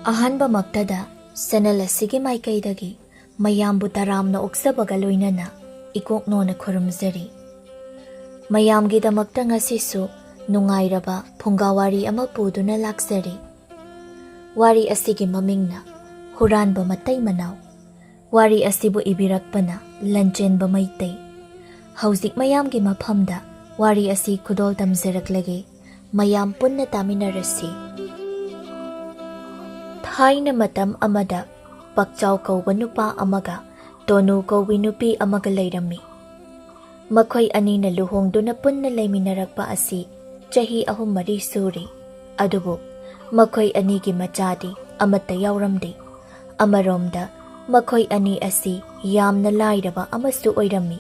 ꯑꯍꯥꯟꯕ ꯃꯛꯇꯗ ꯆꯦꯅꯦꯜ ꯑꯁꯤꯒꯤ ꯃꯥꯏꯀꯩꯗꯒꯤ ꯃꯌꯥꯝꯕꯨ ꯇꯔꯥꯝꯅ ꯑꯣꯛꯆꯕꯒ ꯂꯣꯏꯅꯅ ꯏꯀꯣꯛꯅꯣꯅ ꯈꯨꯔꯨꯝꯖꯔꯤ꯫ ꯃꯌꯥꯝꯒꯤꯗꯃꯛꯇ ꯉꯁꯤꯁꯨ ꯅꯨꯡꯉꯥꯏꯔꯕ ꯐꯨꯡꯒꯥ ꯋꯥꯔꯤ ꯑꯃ ꯄꯨꯗꯨꯅ ꯂꯥꯛꯆꯔꯤ꯫ ꯋꯥꯔꯤ ꯑꯁꯤꯒꯤ ꯃꯃꯤꯡꯅ ꯍꯨꯔꯥꯟꯕ ꯃꯇꯩ ꯃꯅꯥꯎ꯫ ꯋꯥꯔꯤ ꯑꯁꯤꯕꯨ ꯏꯕꯤꯔꯛꯄꯅ ꯂꯟꯆꯦꯟꯕ ꯃꯩꯇꯩ꯫ ꯍꯧꯖꯤꯛ ꯃꯌꯥꯝꯒꯤ ꯃꯐꯝꯗ ꯋꯥꯔꯤ ꯑꯁꯤ ꯈꯨꯗꯣꯜ ꯇꯝꯖꯔꯛꯂꯒꯦ, ꯃꯌꯥꯝ ꯄꯨꯟꯅ ꯇꯥꯃꯤꯟꯅꯔꯁꯤ꯫ ꯊꯥꯏꯅ ꯃꯇꯝ ꯑꯃꯗ ꯄꯛꯆꯥꯎ ꯀꯧꯕ ꯅꯨꯄꯥ ꯑꯃꯒ ꯇꯣꯅꯨ ꯀꯧꯕꯤ ꯅꯨꯄꯤ ꯑꯃꯒ ꯂꯩꯔꯝꯃꯤ꯫ ꯃꯈꯣꯏ ꯑꯅꯤꯅ ꯂꯨꯍꯣꯡꯗꯨꯅ ꯄꯨꯟꯅ ꯂꯩꯃꯤꯟꯅꯔꯛꯄ ꯑꯁꯤ ꯆꯍꯤ 3-4 ꯁꯨꯔꯤ꯫ ꯑꯗꯨꯕꯨ ꯃꯈꯣꯏ ꯑꯅꯤꯒꯤ ꯃꯆꯥꯗꯤ ꯑꯃꯠꯇ ꯌꯥꯎꯔꯝꯗꯦ꯫ ꯑꯃꯔꯣꯝꯗ ꯃꯈꯣꯏ ꯑꯅꯤ ꯑꯁꯤ ꯌꯥꯝꯅ ꯂꯥꯏꯔꯕ ꯑꯃꯁꯨ ꯑꯣꯏꯔꯝꯃꯤ꯫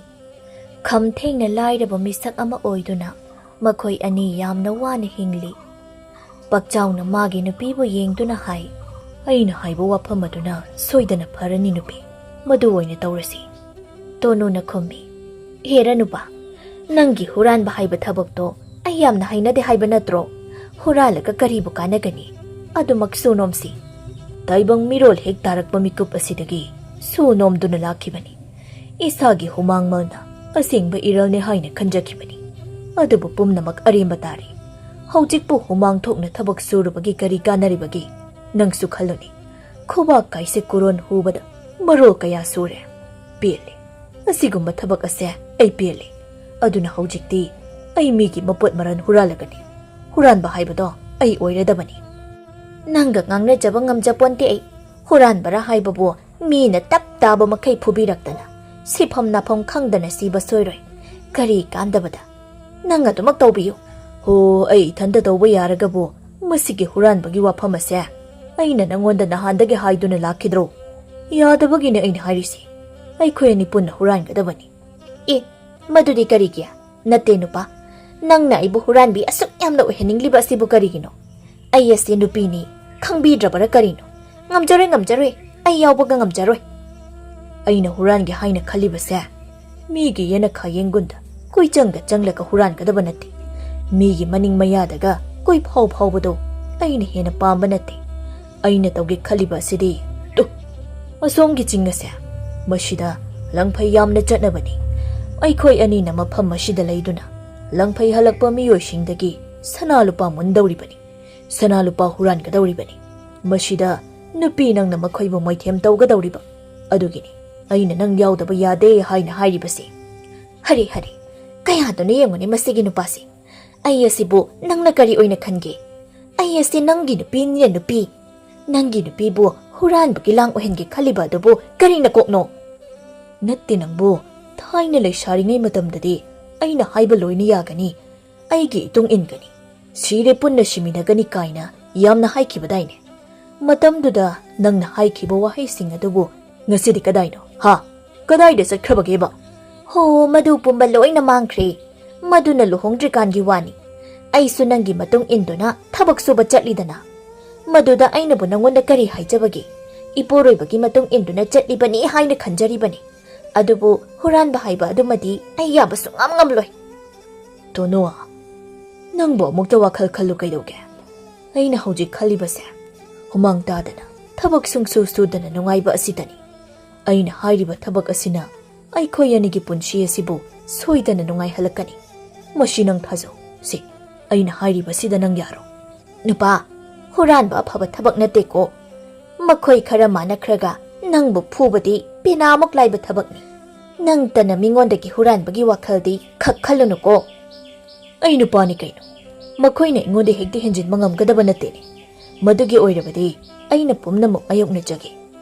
ꯈꯝꯊꯦꯡꯅ ꯂꯥꯏꯔꯕ ꯃꯤꯁꯛ ꯑꯃ ꯑꯣꯏꯗꯨꯅ ꯃꯈꯣꯏ ꯑꯅꯤ ꯌꯥꯝꯅ ꯋꯥꯅ ꯍꯤꯡꯂꯤ꯫ ꯄꯛꯆꯥꯎꯅ ꯃꯥꯒꯤ ꯅꯨꯄꯤꯕꯨ ꯌꯦꯡꯗꯨꯅ ꯍꯥꯏ, "ꯑꯩꯅ ꯍꯥꯏꯕ ꯋꯥꯐꯝ ꯑꯗꯨꯅ ꯁꯣꯏꯗꯅ ꯐꯔꯅꯤ ꯅꯨꯄꯤ, ꯃꯗꯨ ꯑꯣꯏꯅ ꯇꯧꯔꯁꯤ." ꯇꯣꯅꯨꯅ ꯈꯨꯝꯃꯤ, "ꯍꯦꯔ ꯅꯨꯄꯥ, ꯅꯪꯒꯤ ꯍꯨꯔꯥꯟꯕ ꯍꯥꯏꯕ ꯊꯕꯛꯇꯣ ꯑꯩ ꯌꯥꯝꯅ ꯍꯩꯅꯗꯦ ꯍꯥꯏꯕ ꯅꯠꯇ꯭ꯔꯣ? ꯍꯨꯔꯥꯜꯂꯒ ꯀꯔꯤꯕꯨ ꯀꯥꯟꯅꯒꯅꯤ? ꯑꯗꯨꯃꯛ ꯁꯨ ꯅꯣꯝꯁꯤ." ꯇꯥꯏꯕꯪ ꯃꯤꯔꯣꯜ ꯍꯦꯛ ꯇꯥꯔꯛꯄ ꯃꯤꯀꯨꯞ ꯑꯁꯤꯗꯒꯤ ꯁꯨ ꯅꯣꯝꯗꯨꯅ ꯂꯥꯛꯈꯤꯕꯅꯤ꯫ ꯏꯁꯥꯒꯤ ꯍꯨꯃꯥꯡ ꯃꯜꯅ ꯑꯁꯦꯡꯕ ꯏꯔꯜꯅꯦ ꯍꯥꯏꯅ ꯈꯟꯖꯈꯤꯕꯅꯤ꯫ ꯑꯗꯨꯕꯨ ꯄꯨꯝꯅꯃꯛ ꯑꯔꯦꯝꯕ ꯇꯥꯔꯤ꯫ ꯍꯧꯖꯤꯛꯄꯨ ꯍꯨꯃꯥꯡ ꯊꯣꯛꯅ ꯊꯕꯛ ꯁꯨꯔꯨꯕꯒꯤ ꯀꯔꯤ ꯀꯥꯟꯅꯔꯤꯕꯒꯦ? ꯅꯪꯁꯨ ꯈꯜꯂꯨꯅꯤ, ꯈꯨꯕꯥꯛ ꯀꯥꯏꯁꯦ ꯀꯨꯔꯣꯟ ꯍꯨꯕꯗ ꯃꯔꯣꯜ ꯀꯌా ꯁꯨꯔꯦ꯫ ꯄꯦꯜꯂꯦ, ꯑꯁꯤꯒꯨꯝꯕ ꯊꯕꯛ ꯑꯁꯦ ꯑꯩ ꯄꯦꯜꯂꯦ꯫ ꯑꯗꯨꯅ ꯍꯧꯖꯤꯛꯇꯤ ꯑꯩ ꯃꯤꯒꯤ ꯃꯄꯣꯠ ꯃꯔꯟ ꯍꯨꯔꯥꯜꯂꯒꯅꯤ꯫ ꯍꯨꯔꯥꯟꯕ ꯍꯥꯏꯕꯗꯣ ꯑꯩ ꯑꯣꯏꯔꯗꯕꯅꯤ꯫ ꯅꯪꯒ ꯉꯥꯡꯅꯖꯕ ꯉꯝꯖꯄꯣꯟꯇꯦ ꯑꯩ꯫ ꯍꯨꯔꯥꯟꯕꯔꯥ ꯍꯥꯏꯕꯕꯨ ꯃꯤꯅ ꯇꯞ ꯇꯥꯕ ꯃꯈꯩ ꯐꯨꯕꯤꯔꯛꯇꯅ ꯁꯤꯐꯝ ꯅꯥꯐꯝ ꯈꯪꯗꯅ ꯁꯤꯕ ꯁꯣꯏꯔꯣꯏ꯫ ꯀꯔꯤ ꯀꯥꯟꯗꯕꯗ ꯅꯪ ꯑꯗꯨꯃꯛ ꯇꯧꯕꯤꯌꯨ꯫ ꯍꯣ, ꯑꯩ ꯏꯊꯟꯇ ꯇꯧꯕ ꯌꯥꯔꯒꯕꯨ ꯃꯁꯤꯒꯤ ꯍꯨꯔꯥꯟꯕꯒꯤ ꯋꯥꯐꯝ ꯑꯁꯦ ꯑꯩꯅ ꯅꯪꯉꯣꯟꯗ ꯅꯍꯥꯟꯗꯒꯤ ꯍꯥꯏꯗꯨꯅ ꯂꯥꯛꯈꯤꯗ꯭ꯔꯣ? ꯌꯥꯗꯕꯒꯤꯅꯦ ꯑꯩꯅ ꯍꯥꯏꯔꯤꯁꯤ꯫ ꯑꯩꯈꯣꯏ ꯑꯅꯤ ꯄꯨꯟꯅ ꯍꯨꯔꯥꯟꯒꯗꯕꯅꯤ꯫ ꯑꯦ, ꯃꯗꯨꯗꯤ ꯀꯔꯤꯒꯤ? ꯅꯠꯇꯦ ꯅꯨꯄꯥ, ꯅꯪꯅ ꯑꯩꯕꯨ ꯍꯨꯔꯥꯟꯕꯤ ꯑꯁꯨꯛ ꯌꯥꯝꯅ ꯑꯣꯏꯍꯟꯅꯤꯡꯂꯤꯕ ꯑꯁꯤꯕꯨ ꯀꯔꯤꯒꯤꯅꯣ? ꯑꯩ ꯑꯁꯤ ꯅꯨꯄꯤꯅꯤ, ꯈꯪꯕꯤꯗ꯭ꯔꯕꯔꯥ ꯀꯔꯤꯅꯣ? ꯉꯝꯖꯔꯣꯏ, ꯑꯩ ꯌꯥꯎꯕꯒ ꯉꯝꯖꯔꯣꯏ꯫ ꯑꯩꯅ ꯍꯨꯔꯥꯟꯒꯦ ꯍꯥꯏꯅ ꯈꯜꯂꯤꯕꯁꯦ ꯃꯤꯒꯤ ꯌꯦꯅꯈꯥ ꯌꯦꯡꯒꯨꯟꯗ ꯀꯣꯏꯆꯪꯗ ꯆꯪꯂꯒ ꯍꯨꯔꯥꯟꯒꯗꯕ ꯅꯠꯇꯦ꯫ ꯃꯤꯒꯤ ꯃꯅꯤꯡ ꯃꯌꯥꯗꯒ ꯀꯣꯏꯐꯥꯎ ꯐꯥꯎꯕꯗꯣ ꯑꯩꯅ ꯍꯦꯟꯅ ꯄꯥꯝꯕ ꯅꯠꯇꯦ꯫ ꯑꯩꯅ ꯇꯧꯒꯦ ꯈꯜꯂꯤꯕ ꯑꯁꯤꯗꯤ ꯑꯁꯣꯝꯒꯤ ꯆꯤꯡ ꯑꯁꯦ, ꯃꯁꯤꯗ ꯂꯪꯐꯩ ꯌꯥꯝꯅ ꯆꯠꯅꯕꯅꯤ꯫ ꯑꯩꯈꯣꯏ ꯑꯅꯤꯅ ꯃꯐꯝ ꯑꯁꯤꯗ ꯂꯩꯗꯨꯅ ꯂꯪꯐꯩ ꯍꯜꯂꯛꯄ ꯃꯤꯑꯣꯏꯁꯤꯡꯗꯒꯤ ꯁꯅꯥ ꯂꯨꯄꯥ ꯃꯨꯟꯗꯧꯔꯤꯕꯅꯤ, ꯁꯅꯥ ꯂꯨꯄꯥ ꯍꯨꯔꯥꯟꯒꯗꯧꯔꯤꯕꯅꯤ꯫ ꯃꯁꯤꯗ ꯅꯨꯄꯤ ꯅꯪꯅ ꯃꯈꯣꯏꯕꯨ ꯃꯩꯊꯦꯝ ꯇꯧꯒꯗꯧꯔꯤꯕ꯫ ꯑꯗꯨꯒꯤꯅꯤ ꯑꯩꯅ ꯅꯪ ꯌꯥꯎꯗꯕ ꯌꯥꯗꯦ ꯍꯥꯏꯅ ꯍꯥꯏꯔꯤꯕꯁꯤ꯫ ꯍꯔꯦ, ꯀꯌꯥꯗꯨꯅ ꯌꯦꯡꯉꯨꯅꯦ ꯃꯁꯤꯒꯤ ꯅꯨꯄꯥꯁꯤ꯫ ꯑꯩ ꯑꯁꯤꯕꯨ ꯅꯪꯅ ꯀꯔꯤ ꯑꯣꯏꯅ ꯈꯟꯒꯦ? ꯑꯩ ꯑꯁꯤ ꯅꯪꯒꯤ ꯅꯨꯄꯤꯅꯤꯅ ꯅꯨꯄꯤ꯫ ꯅꯪꯒꯤ ꯅꯨꯄꯤꯕꯨ ꯍꯨꯔꯥꯟꯕꯒꯤ ꯂꯥꯡ ꯑꯣꯏꯍꯟꯒꯦ ꯈꯜꯂꯤꯕ ꯑꯗꯨꯕꯨ ꯀꯔꯤꯅ ꯀꯣꯛꯅꯣ? ꯅꯠꯇꯦ ꯅꯪꯕꯨ, ꯊꯥꯏꯅ ꯂꯩꯁꯥꯔꯤꯉꯩ ꯃꯇꯝꯗꯗꯤ ꯑꯩꯅ ꯍꯥꯏꯕ ꯂꯣꯏꯅ ꯌꯥꯒꯅꯤ, ꯑꯩꯒꯤ ꯏꯇꯨꯡ ꯏꯟꯒꯅꯤ, ꯁꯤꯔꯦ ꯄꯨꯟꯅ ꯁꯤꯃꯤꯟꯅꯒꯅꯤ ꯀꯥꯏꯅ ꯌꯥꯝꯅ ꯍꯥꯏꯈꯤꯕꯗꯥꯏꯅꯦ꯫ ꯃꯇꯝꯗꯨꯗ ꯅꯪꯅ ꯍꯥꯏꯈꯤꯕ ꯋꯥꯍꯩꯁꯤꯡ ꯑꯗꯨꯕꯨ ꯉꯁꯤꯗꯤ ꯀꯗꯥꯏꯅꯣ? ꯀꯗꯥꯏꯗ ꯆꯠꯈ꯭ꯔꯕꯒꯦꯕ? ꯍꯣ, ꯃꯗꯨ ꯄꯨꯝꯕ ꯂꯣꯏꯅ ꯃꯥꯡꯈ꯭ꯔꯦ꯫ ꯃꯗꯨꯅ ꯂꯨꯍꯣꯡꯗ꯭ꯔꯤꯀꯥꯟꯒꯤ ꯋꯥꯅꯤ꯫ ꯑꯩꯁꯨ ꯅꯪꯒꯤ ꯃꯇꯨꯡ ꯏꯟꯗꯨꯅ ꯊꯕꯛ ꯁꯨꯕ ꯆꯠꯂꯤꯗꯅ꯫ ꯃꯗꯨꯗ ꯑꯩꯅꯕꯨ ꯅꯪꯉꯣꯟꯗ ꯀꯔꯤ ꯍꯥꯏꯖꯕꯒꯦ? ꯏꯄꯨꯔꯣꯏꯕꯒꯤ ꯃꯇꯨꯡ ꯏꯟꯗꯨꯅ ꯆꯠꯂꯤꯕꯅꯤ ꯍꯥꯏꯅ ꯈꯟꯖꯔꯤꯕꯅꯤ꯫ ꯑꯗꯨꯕꯨ ꯍꯨꯔꯥꯟꯕ ꯍꯥꯏꯕ ꯑꯗꯨꯃꯗꯤ ꯑꯩ ꯌꯥꯕ ꯁꯨꯡꯉꯝ ꯉꯝꯂꯣꯏ꯫ ꯇꯣꯅꯨ, ꯅꯪꯕꯨ ꯑꯃꯨꯛꯇ ꯋꯥꯈꯜ ꯈꯜꯂꯨ ꯀꯩꯗꯧꯒꯦ? ꯑꯩꯅ ꯍꯧꯖꯤꯛ ꯈꯜꯂꯤꯕꯁꯦ ꯍꯨꯃꯥꯡ ꯇꯥꯗꯅ ꯊꯕꯛ ꯁꯨꯡꯁꯨ ꯁꯨꯗꯅ ꯅꯨꯡꯉꯥꯏꯕ ꯑꯁꯤꯗꯅꯤ꯫ ꯑꯩꯅ ꯍꯥꯏꯔꯤꯕ ꯊꯕꯛ ꯑꯁꯤꯅ ꯑꯩꯈꯣꯏ ꯑꯅꯤꯒꯤ ꯄꯨꯟꯁꯤ ꯑꯁꯤꯕꯨ ꯁꯣꯏꯗꯅ ꯅꯨꯡꯉꯥꯏꯍꯜꯂꯛꯀꯅꯤ꯫ ꯃꯁꯤ ꯅꯪ ꯊꯥꯖꯧ꯫ ꯁꯤ ꯑꯩꯅ ꯍꯥꯏꯔꯤꯕꯁꯤꯗ ꯅꯪ ꯌꯥꯔꯣ? ꯅꯨꯄꯥ, ꯍꯨꯔꯥꯟꯕ ꯑꯐꯕ ꯊꯕꯛ ꯅꯠꯇꯦꯀꯣ꯫ ꯃꯈꯣꯏ ꯈꯔ ꯃꯥꯟꯅꯈ꯭ꯔꯒ ꯅꯪꯕꯨ ꯐꯨꯕꯗꯤ ꯄꯦꯅꯥꯃꯨꯛ ꯂꯥꯏꯕ ꯊꯕꯛꯅꯤ꯫ ꯅꯪꯇꯅ ꯃꯤꯉꯣꯟꯗꯒꯤ ꯍꯨꯔꯥꯟꯕꯒꯤ ꯋꯥꯈꯜꯗꯤ ꯈꯜꯂꯨꯅꯨꯀꯣ꯫ ꯑꯩ ꯅꯨꯄꯥꯅꯤ ꯀꯩꯅꯣ, ꯃꯈꯣꯏꯅ ꯑꯩꯉꯣꯟꯗ ꯍꯦꯛꯇ ꯍꯦꯟꯖꯤꯟꯕ ꯉꯝꯒꯗꯕ ꯅꯠꯇꯦꯅꯦ꯫ ꯃꯗꯨꯒꯤ ꯑꯣꯏꯔꯕꯗꯤ ꯑꯩꯅ ꯄꯨꯝꯅꯃꯛ ꯃꯥꯌꯣꯛꯅꯖꯒꯦ꯫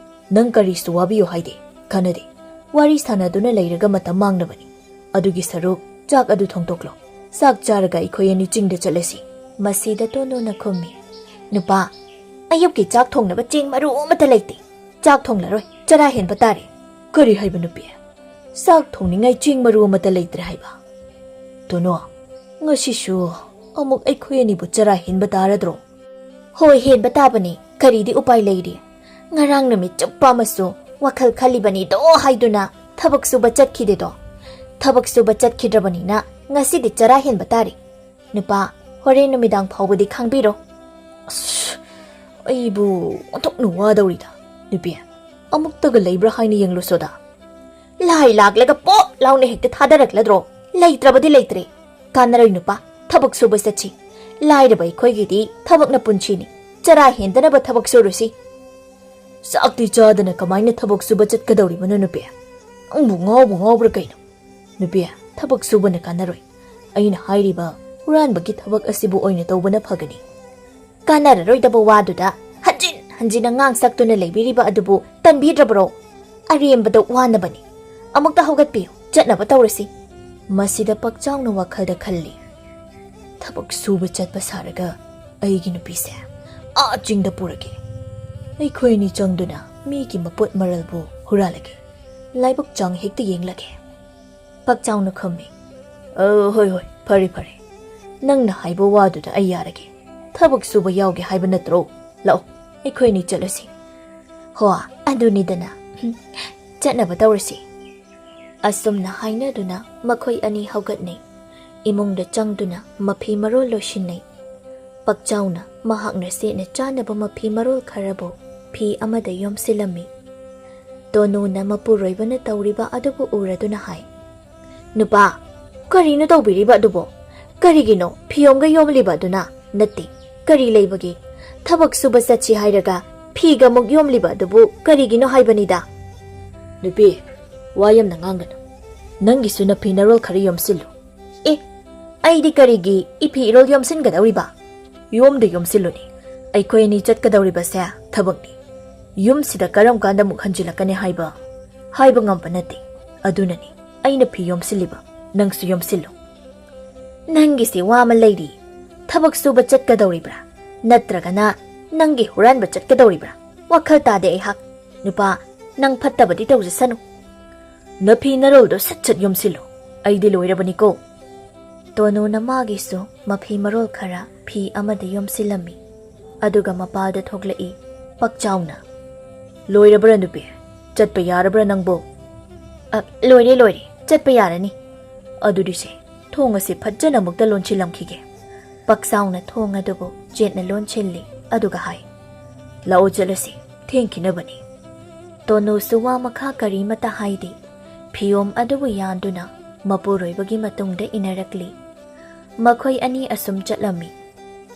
ꯅꯪ ꯀꯔꯤꯁꯨ ꯋꯥꯕꯤꯌꯨ ꯍꯥꯏꯗꯦ, ꯀꯥꯟꯅꯗꯦ꯫ ꯋꯥꯔꯤ ꯁꯥꯟꯅꯗꯨꯅ ꯂꯩꯔꯒ ꯃꯇꯝ ꯃꯥꯡꯅꯕꯅꯤ꯫ ꯑꯗꯨꯒꯤ ꯁꯔꯨꯛ ꯆꯥꯛ ꯑꯗꯨ ꯊꯣꯡꯇꯣꯛꯂꯣ꯫ ꯆꯥꯛ ꯆꯥꯔꯒ ꯑꯩꯈꯣꯏ ꯑꯅꯤ ꯆꯤꯡꯗ ꯆꯠꯂꯁꯤ꯫ ꯃꯁꯤꯗ ꯇꯣꯅꯨꯅ ꯈꯨꯝꯃꯤ, ꯅꯨꯄꯥ, ꯑꯌꯨꯛꯀꯤ ꯆꯥꯛ ꯊꯣꯡꯅꯕ ꯆꯦꯡ ꯃꯔꯨ ꯑꯃꯠꯇ ꯂꯩꯇꯦ꯫ ꯆꯥꯛ ꯊꯣꯡꯂꯔꯣꯏ, ꯆꯔꯥ ꯍꯦꯟꯕ ꯇꯥꯔꯦ꯫ ꯀꯔꯤ ꯍꯥꯏꯕ ꯅꯨꯄꯤ? ꯆꯥꯛ ꯊꯣꯡꯅꯤꯡꯉꯥꯏ ꯆꯦꯡ ꯃꯔꯨ ꯑꯃꯠꯇ ꯂꯩꯇ꯭ꯔꯦ ꯍꯥꯏꯕ? ꯇꯣꯅꯨ, ꯉꯁꯤꯁꯨ ꯑꯃꯨꯛ ꯑꯩꯈꯣꯏ ꯑꯅꯤꯕꯨ ꯆꯔꯥ ꯍꯦꯟꯕ ꯇꯥꯔꯗ꯭ꯔꯣ? ꯍꯣꯏ, ꯍꯦꯟꯕ ꯇꯥꯕꯅꯤ꯫ ꯀꯔꯤꯗꯤ ꯎꯄꯥꯏ ꯂꯩꯔꯤ? ꯉꯔꯥꯡ ꯅꯨꯃꯤꯠ ꯆꯨꯞꯄ ꯑꯃꯁꯨ ꯋꯥꯈꯜ ꯈꯜꯂꯤꯕꯅꯤꯗꯣ ꯍꯥꯏꯗꯨꯅ ꯊꯕꯛ ꯁꯨꯕ ꯆꯠꯈꯤꯗꯦꯗꯣ꯫ ꯊꯕꯛ ꯁꯨꯕ ꯆꯠꯈꯤꯗ꯭ꯔꯕꯅꯤꯅ ꯉꯁꯤꯗꯤ ꯆꯔꯥ ꯍꯦꯟꯕ ꯇꯥꯔꯤ꯫ ꯅꯨꯄꯥ, ꯍꯣꯔꯦꯟ ꯅꯨꯃꯤꯗꯥꯡ ꯐꯥꯎꯕꯗꯤ ꯈꯥꯡꯕꯤꯔꯣ꯫ ꯑꯩꯕꯨ ꯑꯣꯟꯊꯣꯛꯅ ꯋꯥꯗꯧꯔꯤꯗ ꯅꯨꯄꯤ ꯑꯃꯨꯛꯇꯒ ꯂꯩꯕ꯭ꯔꯥ ꯍꯥꯏꯅ ꯌꯦꯡꯂꯨꯁꯣꯗ ꯂꯥꯏ ꯂꯥꯛꯂꯒ ꯄꯣꯞ ꯂꯥꯎꯅ ꯍꯦꯛꯇ ꯊꯥꯗꯔꯛꯂꯗ꯭ꯔꯣ ꯂꯩꯇ꯭ꯔꯕꯗꯤ ꯂꯩꯇ꯭ꯔꯦ ꯀꯥꯟꯅꯔꯣꯏ ꯅꯨꯄꯥ ꯊꯕꯛ ꯁꯨꯕ ꯆꯠꯁꯤ ꯂꯥꯏꯔꯕ ꯑꯩꯈꯣꯏꯒꯤꯗꯤ ꯊꯕꯛꯅ ꯄꯨꯟꯁꯤꯅꯤ ꯆꯔꯥ ꯍꯦꯟꯗꯅꯕ ꯊꯕꯛ ꯁꯨꯔꯨꯁꯤ ꯆꯥꯛꯇꯤ ꯆꯥꯗꯅ ꯀꯃꯥꯏꯅ ꯊꯕꯛ ꯁꯨꯕ ꯆꯠꯀꯗꯧꯔꯤꯕꯅꯣ ꯅꯨꯄꯤ ꯅꯪꯕꯨ ꯉꯥꯎꯕ꯭ꯔꯥ ꯀꯩꯅꯣ ꯅꯨꯄꯤ ꯊꯕꯛ ꯁꯨꯕꯅ ꯀꯥꯟꯅꯔꯣꯏ ꯑꯩꯅ ꯍꯥꯏꯔꯤꯕ ꯍꯨꯔꯥꯟꯕꯒꯤ ꯊꯕꯛ ꯑꯁꯤꯕꯨ ꯑꯣꯏꯅ ꯇꯧꯕꯅ ꯐꯒꯅꯤ ꯀꯥꯟꯅꯔꯔꯣꯏꯗꯕ ꯋꯥꯗꯨꯗ ꯍꯟꯖꯤꯟ ꯍꯟꯖꯤꯟꯅ ꯉꯥꯡ ꯁꯛꯇꯨꯅ ꯂꯩꯕꯤꯔꯤꯕ ꯑꯗꯨꯕꯨ ꯇꯟꯕꯤꯗ꯭ꯔꯕ꯭ꯔꯣ ꯑꯔꯦꯝꯕꯗ ꯋꯥꯅꯕꯅꯤ ꯑꯃꯨꯛꯇ ꯍꯧꯒꯠꯄꯤꯌꯨ ꯆꯠꯅꯕ ꯇꯧꯔꯁꯤ ꯃꯁꯤꯗ ꯄꯛꯆꯥꯎꯅ ꯋꯥꯈꯜꯗ ꯈꯜꯂꯤ ꯊꯕꯛ ꯁꯨꯕ ꯆꯠꯄ ꯁꯥꯔꯒ ꯑꯩꯒꯤ ꯅꯨꯄꯤꯁꯦ ꯆꯤꯡꯗ ꯄꯨꯔꯒꯦ ꯑꯩꯈꯣꯏꯅꯤ ꯆꯪꯗꯨꯅ ꯃꯤꯒꯤ ꯃꯄꯣꯠ ꯃꯔꯜꯕꯨ ꯍꯨꯔꯥꯜꯂꯒꯦ ꯂꯥꯏꯕꯛ ꯆꯥꯡ ꯍꯦꯛꯇ ꯌꯦꯡꯂꯒꯦ ꯄꯛꯆꯥꯎꯅ ꯈꯨꯝꯃꯤ ꯍꯣꯏ ꯐꯔꯦ ꯅꯪꯅ ꯍꯥꯏꯕ ꯋꯥꯗꯨꯗ ꯑꯩ ꯌꯥꯔꯒꯦ ꯊꯕꯛ ꯁꯨꯕ ꯌꯥꯎꯒꯦ ꯍꯥꯏꯕ ꯅꯠꯇ꯭ꯔꯣ ꯂꯥꯛꯑꯣ ꯑꯩꯈꯣꯏꯅꯤ ꯆꯠꯂꯁꯤ ꯍꯣ ꯑꯗꯨꯅꯤꯗꯅ ꯆꯠꯅꯕ ꯇꯧꯔꯁꯤ ꯑꯁꯨꯝꯅ ꯍꯥꯏꯅꯗꯨꯅ ꯃꯈꯣꯏ ꯑꯅꯤ ꯍꯧꯒꯠꯅꯩ ꯏꯃꯨꯡꯗ ꯆꯪꯗꯨꯅ ꯃꯐꯤ ꯃꯔꯣꯜ ꯂꯣꯏꯁꯤꯟꯅꯩ ꯄꯛꯆꯥꯎꯅ ꯃꯍꯥꯛꯅ ꯁꯦꯠꯅ ꯆꯥꯅꯕ ꯃꯐꯤ ꯃꯔꯣꯜ ꯈꯔꯕꯨ ꯐꯤ ꯑꯃꯗ ꯌꯣꯝꯁꯤꯜꯂꯝꯃꯤ ꯇꯣꯅꯨꯅ ꯃꯄꯨꯔꯣꯏꯕꯅ ꯇꯧꯔꯤꯕ ꯑꯗꯨꯕꯨ ꯎꯔꯗꯨꯅ ꯍꯥꯏ ꯅꯨꯄꯥ ꯀꯔꯤꯅꯣ ꯇꯧꯕꯤꯔꯤꯕ ꯑꯗꯨꯕꯣ ꯀꯔꯤꯒꯤꯅꯣ ꯐꯤꯌꯣꯝꯒ ꯌꯣꯝꯂꯤꯕ ꯑꯗꯨꯅ ꯅꯠꯇꯦ ꯀꯔꯤ ꯂꯩꯕꯒꯦ ꯊꯕꯛ ꯁꯨꯕ ꯆꯠꯁꯤ ꯍꯥꯏꯔꯒ ꯐꯤꯒ ꯑꯃꯨꯛ ꯌꯣꯝꯂꯤꯕ ꯑꯗꯨꯕꯨ ꯀꯔꯤꯒꯤꯅꯣ ꯍꯥꯏꯕꯅꯤꯗ ꯅꯨꯄꯤ ꯋꯥ ꯌꯥꯝꯅ ꯉꯥꯡꯒꯅꯨ ꯅꯪꯒꯤꯁꯨ ꯅꯐꯤ ꯅꯔꯣꯜ ꯈꯔ ꯌꯣꯝꯁꯤꯜꯂꯨ ꯑꯩꯗꯤ ꯀꯔꯤꯒꯤ ꯏꯐꯤ ꯏꯔꯣꯜ ꯌꯣꯝꯁꯤꯟꯒꯗꯧꯔꯤꯕ ꯌꯣꯝꯗ ꯌꯣꯝꯁꯤꯜꯂꯨꯅꯤ ꯑꯩꯈꯣꯏ ꯑꯅꯤ ꯆꯠꯀꯗꯧꯔꯤꯕꯁꯦ ꯊꯕꯛꯅꯤ ꯌꯨꯝꯁꯤꯗ ꯀꯔꯝ ꯀꯥꯟꯗ ꯑꯃꯨꯛ ꯍꯟꯖꯤꯜꯂꯛꯀꯅꯤ ꯍꯥꯏꯕ ꯉꯝꯕ ꯅꯠꯇꯦ ꯑꯗꯨꯅꯅꯤ ꯑꯩꯅ ꯐꯤ ꯌꯣꯝꯁꯤꯜꯂꯤꯕ ꯅꯪꯁꯨ ꯌꯣꯝꯁꯤꯜꯂꯨ ꯅꯪꯒꯤꯁꯤ ꯋꯥ ꯑꯃ ꯂꯩꯔꯤ ꯊꯕꯛ ꯁꯨꯕ ꯆꯠꯀꯗꯧꯔꯤꯕ꯭ꯔꯥ ꯅꯠꯇ꯭ꯔꯒꯅ ꯅꯪꯒꯤ ꯍꯨꯔꯥꯟꯕ ꯆꯠꯀꯗꯧꯔꯤꯕ꯭ꯔꯥ ꯋꯥꯈꯜ ꯇꯥꯗꯦ ꯑꯩꯍꯥꯛ ꯅꯨꯄꯥ ꯅꯪ ꯐꯠꯇꯕꯗꯤ ꯇꯧꯖꯁꯅꯨ ꯅꯐꯤ ꯅꯔꯣꯜꯗꯣ ꯁꯠ ꯌꯣꯝꯁꯤꯜꯂꯨ ꯑꯩꯗꯤ ꯂꯣꯏꯔꯕꯅꯤꯀꯣ ꯇꯣꯅꯨꯅ ꯃꯥꯒꯤꯁꯨ ꯃꯐꯤ ꯃꯔꯣꯜ ꯈꯔ ꯐꯤ ꯑꯃꯗ ꯌꯣꯝꯁꯤꯜꯂꯝꯃꯤ ꯑꯗꯨꯒ ꯃꯄꯥꯗ ꯊꯣꯛꯂꯛꯏ ꯄꯛꯆꯥꯎꯅ ꯂꯣꯏꯔꯕ꯭ꯔꯥ ꯅꯨꯄꯤ ꯆꯠꯄ ꯌꯥꯔꯕ꯭ꯔꯥ ꯅꯪꯕꯣ ꯂꯣꯏꯔꯦ ꯆꯠꯄ ꯌꯥꯔꯅꯤ ꯑꯗꯨꯗꯤꯁꯦ ꯊꯣꯡ ꯑꯁꯤ ꯐꯖꯅ ꯑꯃꯨꯛꯇ ꯂꯣꯟꯁꯤꯜꯂꯝꯈꯤꯒꯦ ꯄꯛꯆꯥꯎꯅ ꯊꯣꯡ ꯑꯗꯨꯕꯨ ꯆꯦꯠꯅ ꯂꯣꯟꯁꯤꯜꯂꯤ ꯑꯗꯨꯒ ꯍꯥꯏ ꯂꯥꯛꯑꯣ ꯆꯠꯂꯁꯤ ꯊꯦꯡꯈꯤꯅꯕꯅꯤ ꯇꯣꯅꯨꯁꯨ ꯋꯥ ꯃꯈꯥ ꯀꯔꯤꯃꯇ ꯍꯥꯏꯗꯦ ꯐꯤꯌꯣꯝ ꯑꯗꯨꯕꯨ ꯌꯥꯟꯗꯨꯅ ꯃꯄꯨꯔꯣꯏꯕꯒꯤ ꯃꯇꯨꯡꯗ ꯏꯟꯅꯔꯛꯂꯤ ꯃꯈꯣꯏ ꯑꯅꯤ ꯑꯁꯨꯝ ꯆꯠꯂꯝꯃꯤ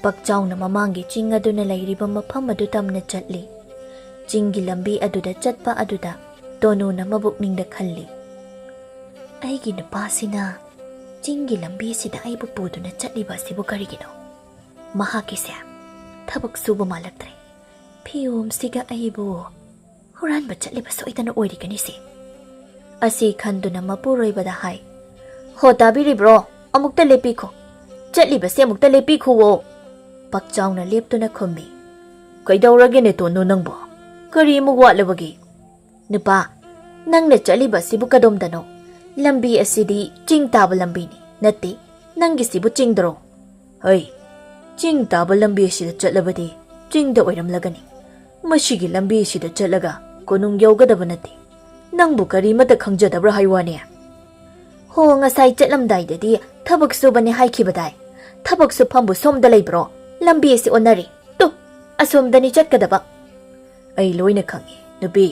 ꯄꯛꯆꯥꯎꯅ ꯃꯃꯥꯡꯒꯤ ꯆꯤꯡ ꯑꯗꯨꯅ ꯂꯩꯔꯤꯕ ꯃꯐꯝ ꯑꯗꯨ ꯇꯝꯅ ꯆꯠꯂꯤ ꯆꯤꯡꯒꯤ ꯂꯝꯕꯤ ꯑꯗꯨꯗ ꯆꯠꯄ ꯑꯗꯨꯗ ꯇꯣꯅꯨꯅ ꯃꯕꯨꯛꯅꯤꯡꯗ ꯈꯜꯂꯤ ꯑꯩꯒꯤ ꯅꯨꯄꯥꯁꯤꯅ ꯆꯤꯡꯒꯤ ꯂꯝꯕꯤꯁꯤꯗ ꯑꯩꯕꯨ ꯄꯨꯗꯨꯅ ꯆꯠꯂꯤꯕ ꯑꯁꯤꯕꯨ ꯀꯔꯤꯒꯤꯅꯣ ꯃꯍꯥꯛꯀꯤꯁꯦ ꯊꯕꯛ ꯁꯨꯕ ꯃꯥꯜꯂꯛꯇ꯭ꯔꯦ ꯐꯤꯌꯣꯝꯁꯤꯒ ꯑꯩꯕꯨ ꯍꯨꯔꯥꯟꯕ ꯆꯠꯂꯤꯕ ꯁꯣꯏꯗꯅ ꯑꯣꯏꯔꯤꯒꯅꯤꯁꯦ ꯑꯁꯤ ꯈꯟꯗꯨꯅ ꯃꯄꯨꯔꯣꯏꯕꯗ ꯍꯥꯏ ꯍꯣ ꯇꯥꯕꯤꯔꯤꯕ꯭ꯔꯣ ꯑꯃꯨꯛꯇ ꯂꯦꯞꯄꯤꯈꯣ ꯆꯠꯂꯤꯕꯁꯦ ꯑꯃꯨꯛꯇ ꯂꯦꯞꯄꯤꯈꯨꯋꯣ ꯄꯛꯆꯥꯎꯅ ꯂꯦꯞꯇꯨꯅ ꯈꯨꯝꯃꯤ ꯀꯩꯗꯧꯔꯒꯦꯅꯦ ꯇꯣꯅꯨ ꯅꯪꯕꯣ ꯀꯔꯤ ꯑꯃꯨꯛ ꯋꯥꯠꯂꯕꯒꯦ ꯅꯨꯄꯥ ꯅꯪꯅ ꯆꯠꯂꯤꯕ ꯑꯁꯤꯕꯨ ꯀꯗꯣꯝꯗꯅꯣ ꯂꯝꯕꯤ ꯑꯁꯤꯗꯤ ꯆꯤꯡ ꯇꯥꯕ ꯂꯝꯕꯤꯅꯤ ꯅꯠꯇꯦ ꯅꯪꯒꯤꯁꯤꯕꯨ ꯆꯤꯡꯗꯔꯣ ꯍꯩ ꯆꯤꯡ ꯇꯥꯕ ꯂꯝꯕꯤ ꯑꯁꯤꯗ ꯆꯠꯂꯕꯗꯤ ꯆꯤꯡꯗ ꯑꯣꯏꯔꯝꯂꯒꯅꯤ ꯃꯁꯤꯒꯤ ꯂꯝꯕꯤ ꯑꯁꯤꯗ ꯆꯠꯂꯒ ꯀꯣꯅꯨꯡ ꯌꯧꯒꯗꯕ ꯅꯠꯇꯦ ꯅꯪꯕꯨ ꯀꯔꯤꯃꯠꯇ ꯈꯪꯖꯗꯕ꯭ꯔꯥ ꯍꯥꯏꯋꯥꯅꯦ ꯍꯣ ꯉꯁꯥꯏ ꯆꯠꯂꯝꯗꯥꯏꯗꯗꯤ ꯊꯕꯛ ꯁꯨꯕꯅꯤ ꯍꯥꯏꯈꯤꯕꯗꯥꯏ ꯊꯕꯛ ꯁꯨꯐꯝꯕꯨ ꯁꯣꯝꯗ ꯂꯩꯕ꯭ꯔꯣ ꯂꯝꯕꯤ ꯑꯁꯤ ꯑꯣꯟꯅꯔꯤ ꯑꯁꯣꯝꯗꯅꯤ ꯆꯠꯀꯗꯕ ꯑꯩ ꯂꯣꯏꯅ ꯈꯪꯉꯤ ꯅꯨꯄꯤ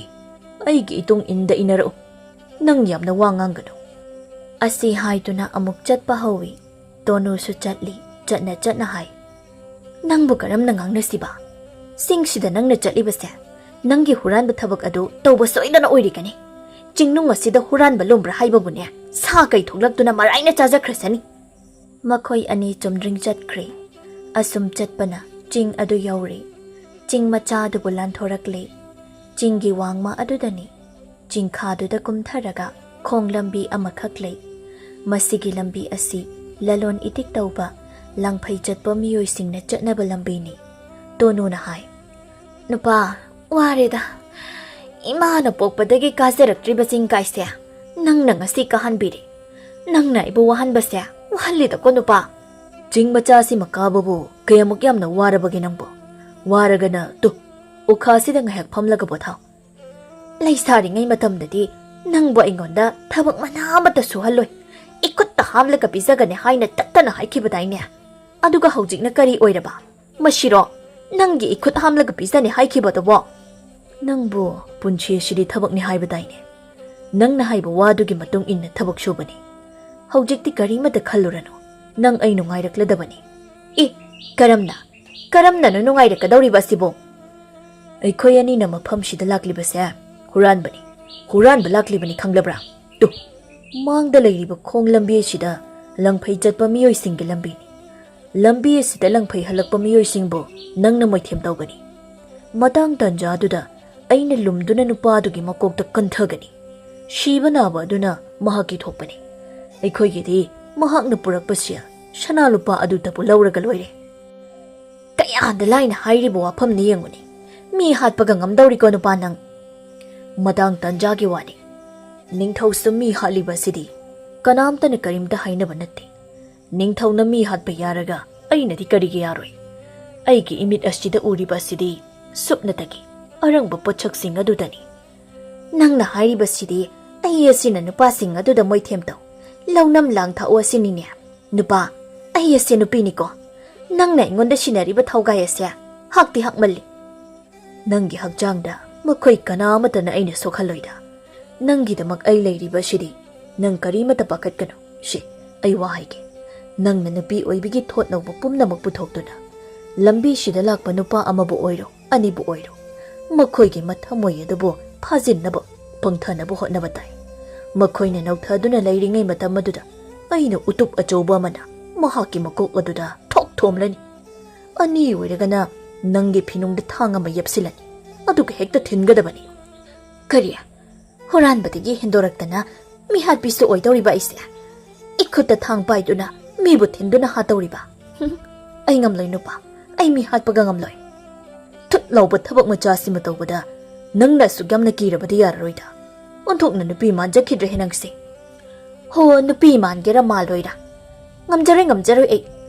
ꯑꯩꯒꯤ ꯏꯇꯨꯡ ꯏꯟꯗ ꯏꯟꯅꯔꯛꯎ ꯅꯪ ꯌꯥꯝꯅ ꯋꯥ ꯉꯥꯡꯒꯅꯨ ꯑꯁꯤ ꯍꯥꯏꯗꯨꯅ ꯑꯃꯨꯛ ꯆꯠꯄ ꯍꯧꯏ ꯇꯣꯅꯨꯁꯨ ꯆꯠꯂꯤ ꯆꯠꯅ ꯍꯥꯏ ꯅꯪꯕꯨ ꯀꯔꯝꯅ ꯉꯥꯡꯅꯁꯤꯕ ꯆꯤꯡꯁꯤꯗ ꯅꯪꯅ ꯆꯠꯂꯤꯕꯁꯦ ꯅꯪꯒꯤ ꯍꯨꯔꯥꯟꯕ ꯊꯕꯛ ꯑꯗꯨ ꯇꯧꯕ ꯁꯣꯏꯗꯅ ꯑꯣꯏꯔꯤꯒꯅꯤ ꯆꯤꯡꯅꯨꯡ ꯑꯁꯤꯗ ꯍꯨꯔꯥꯟꯕ ꯂꯨꯝꯕ꯭ꯔꯥ ꯍꯥꯏꯕꯕꯨꯅꯦ ꯁꯥ ꯀꯩ ꯊꯣꯛꯂꯛꯇꯨꯅ ꯃꯔꯥꯏꯅ ꯆꯥꯖꯈ꯭ꯔꯁꯅꯤ ꯃꯈꯣꯏ ꯑꯅꯤ ꯆꯨꯝꯗ꯭ꯔꯤꯡ ꯆꯠꯈ꯭ꯔꯦ ꯑꯁꯨꯝ ꯆꯠꯄꯅ ꯆꯤꯡ ꯑꯗꯨ ꯌꯧꯔꯦ ꯆꯤꯡ ꯃꯆꯥ ꯑꯗꯨꯕꯨ ꯂꯥꯟꯊꯣꯔꯛꯂꯦ ꯆꯤꯡꯒꯤ ꯋꯥꯡꯃ ꯑꯗꯨꯗꯅꯤ ꯆꯤꯡꯈꯥꯗꯨꯗ ꯀꯨꯝꯊꯔꯒ ꯈꯣꯡ ꯂꯝꯕꯤ ꯑꯃꯈꯛ ꯂꯩ ꯃꯁꯤꯒꯤ ꯂꯝꯕꯤ ꯑꯁꯤ ꯂꯂꯣꯟ ꯏꯇꯤꯛ ꯇꯧꯕ ꯂꯥꯡꯐꯩ ꯆꯠꯄ ꯃꯤꯑꯣꯏꯁꯤꯡꯅ ꯆꯠꯅꯕ ꯂꯝꯕꯤꯅꯤ ꯇꯣꯅꯨꯅ ꯍꯥꯏ ꯅꯨꯄꯥ ꯋꯥꯔꯦꯗ ꯏꯃꯥꯅ ꯄꯣꯛꯄꯗꯒꯤ ꯀꯥꯖꯔꯛꯇ꯭ꯔꯤꯕ ꯆꯤꯡ ꯀꯥꯏꯁꯦ ꯅꯪꯅ ꯉꯁꯤ ꯀꯥꯍꯟꯕꯤꯔꯦ ꯅꯪꯅ ꯑꯩꯕꯨ ꯋꯥꯍꯟꯕꯁꯦ ꯋꯥꯍꯜꯂꯤꯗꯀꯣ ꯅꯨꯄꯥ ꯆꯤꯡ ꯃꯆꯥꯁꯤꯃ ꯀꯥꯕꯕꯨ ꯀꯌꯥꯃꯨꯛ ꯌꯥꯝꯅ ꯋꯥꯔꯕꯒꯦ ꯅꯪꯕꯨ ꯋꯥꯔꯒꯅ ꯎꯈꯥꯁꯤꯗ ꯉꯥꯏꯍꯥꯛ ꯐꯝꯂꯒ ꯄꯣꯊꯥꯎ ꯂꯩꯁꯥꯔꯤꯉꯩ ꯃꯇꯝꯗꯗꯤ ꯅꯪꯕꯨ ꯑꯩꯉꯣꯟꯗ ꯊꯕꯛ ꯃꯅꯥ ꯑꯃꯠꯇ ꯁꯨꯍꯜꯂꯣꯏ ꯏꯈꯨꯠꯇ ꯍꯥꯝꯂꯒ ꯄꯤꯖꯒꯅꯤ ꯍꯥꯏꯅ ꯇꯠꯇꯅ ꯍꯥꯏꯈꯤꯕꯗꯥꯏꯅꯦ ꯑꯗꯨꯒ ꯍꯧꯖꯤꯛꯅ ꯀꯔꯤ ꯑꯣꯏꯔꯕ ꯃꯁꯤꯔꯣ ꯅꯪꯒꯤ ꯏꯈꯨꯠ ꯍꯥꯝꯂꯒ ꯄꯤꯖꯅꯤ ꯍꯥꯏꯈꯤꯕꯗꯨꯕꯣ? ꯅꯪꯕꯨ ꯄꯨꯟꯁꯤ ꯑꯁꯤꯗꯤ ꯊꯕꯛꯅꯤ ꯍꯥꯏꯕꯗꯥꯏꯅꯦ? ꯅꯪꯅ ꯍꯥꯏꯕ ꯋꯥꯗꯨꯒꯤ ꯃꯇꯨꯡ ꯏꯟꯅ ꯊꯕꯛ ꯁꯨꯕꯅꯤ. ꯍꯧꯖꯤꯛꯇꯤ ꯀꯔꯤꯃꯠꯇ ꯈꯜꯂꯨꯔꯅꯨ. ꯅꯪ ꯑꯩ ꯅꯨꯡꯉꯥꯏꯔꯛꯂꯗꯕꯅꯤ. ꯀꯔꯝꯅꯅꯣ ꯅꯨꯡꯉꯥꯏꯔꯛꯀꯗꯧꯔꯤꯕ ꯑꯁꯤꯕꯣ? ꯑꯩꯈꯣꯏ ꯑꯅꯤꯅ ꯃꯐꯝꯁꯤꯗ ꯂꯥꯛꯂꯤꯕꯁꯦ ꯍꯨꯔꯥꯟꯕꯅꯤ. ꯍꯨꯔꯥꯟꯕ ꯂꯥꯛꯂꯤꯕꯅꯤ ꯈꯪꯂꯕ꯭ꯔꯥ? ꯇꯨ, ꯃꯥꯡꯗ ꯂꯩꯔꯤꯕ ꯈꯣꯡ ꯂꯝꯕꯤ ꯑꯁꯤꯗ ꯂꯪꯐꯩ ꯆꯠꯄ ꯃꯤꯑꯣꯏꯁꯤꯡꯒꯤ ꯂꯝꯕꯤꯅꯤ. ꯂꯝꯕꯤ ꯑꯁꯤꯗ ꯂꯪꯐꯩ ꯍꯜꯂꯛꯄ ꯃꯤꯑꯣꯏꯁꯤꯡꯕꯨ ꯅꯪꯅ ꯃꯣꯏꯊꯦꯝ ꯇꯧꯒꯅꯤ. ꯃꯇꯥꯡ ꯇꯥꯟꯖꯥꯗꯨꯗ ꯑꯩꯅ ꯂꯨꯝꯗꯨꯅ ꯅꯨꯄꯥꯗꯨꯒꯤ ꯃꯀꯣꯛꯇ ꯀꯟꯊꯒꯅꯤ. ꯁꯤꯕ ꯅꯥꯕ ꯑꯗꯨꯅ ꯃꯍꯥꯛꯀꯤ ꯊꯣꯛꯄꯅꯤ. ꯑꯩꯈꯣꯏꯒꯤꯗꯤ ꯃꯍꯥꯛꯅ ꯄꯨꯔꯛꯄ ꯁꯦꯜ ꯁꯅꯥ ꯂꯨꯄꯥ ꯑꯗꯨꯇꯕꯨ ꯂꯧꯔꯒ ꯂꯣꯏꯔꯦ. ꯀꯌꯥꯗ ꯂꯥꯏꯅ ꯍꯥꯏꯔꯤꯕ ꯋꯥꯐꯝꯅꯤ ꯌꯦꯡꯉꯨꯅꯤ. ꯃꯤ ꯍꯥꯠꯄꯒ ꯉꯝꯗꯧꯔꯤꯀꯣ ꯅꯨꯄꯥ ꯅꯪ? ꯃꯇꯥꯡ ꯇꯥꯟꯖꯥꯒꯤ ꯋꯥꯅꯤ. ꯅꯤꯡꯊꯧꯁꯨ ꯃꯤ ꯍꯥꯠꯂꯤꯕ ꯑꯁꯤꯗꯤ ꯀꯅꯥꯝꯇꯅ ꯀꯔꯤꯝꯇ ꯍꯥꯏꯅꯕ ꯅꯠꯇꯦ. ꯅꯤꯡꯊꯧꯅ ꯃꯤ ꯍꯥꯠꯄ ꯌꯥꯔꯒ ꯑꯩꯅꯗꯤ ꯀꯔꯤꯒꯤ ꯌꯥꯔꯣꯏ? ꯑꯩꯒꯤ ꯏꯃꯤꯠ ꯑꯁꯤꯗ ꯎꯔꯤꯕ ꯑꯁꯤꯗꯤ ꯁꯨꯞꯅꯇꯒꯤ ꯑꯔꯪꯕ ꯄꯣꯠꯁꯛꯁꯤꯡ ꯑꯗꯨꯗꯅꯤ. ꯅꯪꯅ ꯍꯥꯏꯔꯤꯕꯁꯤꯗꯤ ꯑꯩ ꯑꯁꯤꯅ ꯅꯨꯄꯥꯁꯤꯡ ꯑꯗꯨꯗ ꯃꯣꯏꯊꯦꯝ ꯇꯧ, ꯂꯧꯅꯝ ꯂꯥꯡꯊꯛꯎ ꯑꯁꯤꯅꯤꯅꯦ. ꯅꯨꯄꯥ, ꯑꯩ ꯑꯁꯤ ꯅꯨꯄꯤꯅꯤꯀꯣ. ꯅꯪꯅ ꯑꯩꯉꯣꯟꯗ ꯁꯤꯟꯅꯔꯤꯕ ꯊꯧꯒꯥꯏ ꯑꯁꯦ ꯍꯛꯇꯤ ꯍꯛꯃꯜꯂꯤ. ꯅꯪꯒꯤ ꯍꯛꯆꯥꯡꯗ ꯃꯈꯣꯏ ꯀꯅꯥꯃꯠꯇꯅ ꯑꯩꯅ ꯁꯣꯛꯍꯜꯂꯣꯏꯗ. ꯅꯪꯒꯤꯗꯃꯛ ꯑꯩ ꯂꯩꯔꯤꯕꯁꯤꯗꯤ. ꯅꯪ ꯀꯔꯤꯃꯠꯇ ꯄꯥꯈꯠꯀꯅꯨ. ꯑꯩ ꯋꯥ ꯍꯥꯏꯒꯦ. ꯅꯪꯅ ꯅꯨꯄꯤ ꯑꯣꯏꯕꯒꯤ ꯊꯣꯠ ꯅꯧꯕ ꯄꯨꯝꯅꯃꯛ ꯄꯨꯊꯣꯛꯇꯨꯅ ꯂꯝꯕꯤꯁꯤꯗ ꯂꯥꯛꯄ ꯅꯨꯄꯥ ꯑꯃꯕꯨ ꯑꯣꯏꯔꯣ ꯑꯅꯤꯕꯨ ꯑꯣꯏꯔꯣ ꯃꯈꯣꯏꯒꯤ ꯃꯊꯃꯣꯏ ꯑꯗꯨꯕꯨ ꯐꯥꯖꯤꯟꯅꯕ ꯄꯪꯊꯅꯕ ꯍꯣꯠꯅꯕ ꯇꯥꯏ. ꯃꯈꯣꯏꯅ ꯅꯧꯊꯗꯨꯅ ꯂꯩꯔꯤꯉꯩ ꯃꯇꯝ ꯑꯗꯨꯗ ꯑꯩꯅ ꯎꯇꯨꯞ ꯑꯆꯧꯕ ꯑꯃꯅ ꯃꯍꯥꯛꯀꯤ ꯃꯀꯣꯛ ꯑꯗꯨꯗ ꯊꯣꯛ ꯊꯣꯝꯂꯅꯤ. ꯑꯅꯤ ꯑꯣꯏꯔꯒꯅ ꯅꯪꯒꯤ ꯐꯤꯅꯨꯡꯗ ꯊꯥꯡ ꯑꯃ ꯌꯦꯞꯁꯤꯜꯂꯅꯤ. ꯑꯗꯨꯒ ꯍꯦꯛꯇ ꯊꯤꯟꯒꯗꯕꯅꯤ. ꯀꯔꯤ? ꯍꯨꯔꯥꯟꯕꯗꯒꯤ ꯍꯦꯟꯗꯣꯔꯛꯇꯅ ꯃꯤꯍꯥꯠꯄꯤꯁꯨ ꯑꯣꯏꯗꯧꯔꯤꯕ ꯑꯩꯁꯦ? इखुत्ता थांग पाइदुना मीबु थिंदुना हातौरिबा आई ngamloi nupa ai mi hatpaga ngamloi thut lawba thabak macha sima tawbada nangna su gamna kirabadi yararoida onthokna nupi manjakhidre henangse ho nupi mangera maloira ngamjaroi ai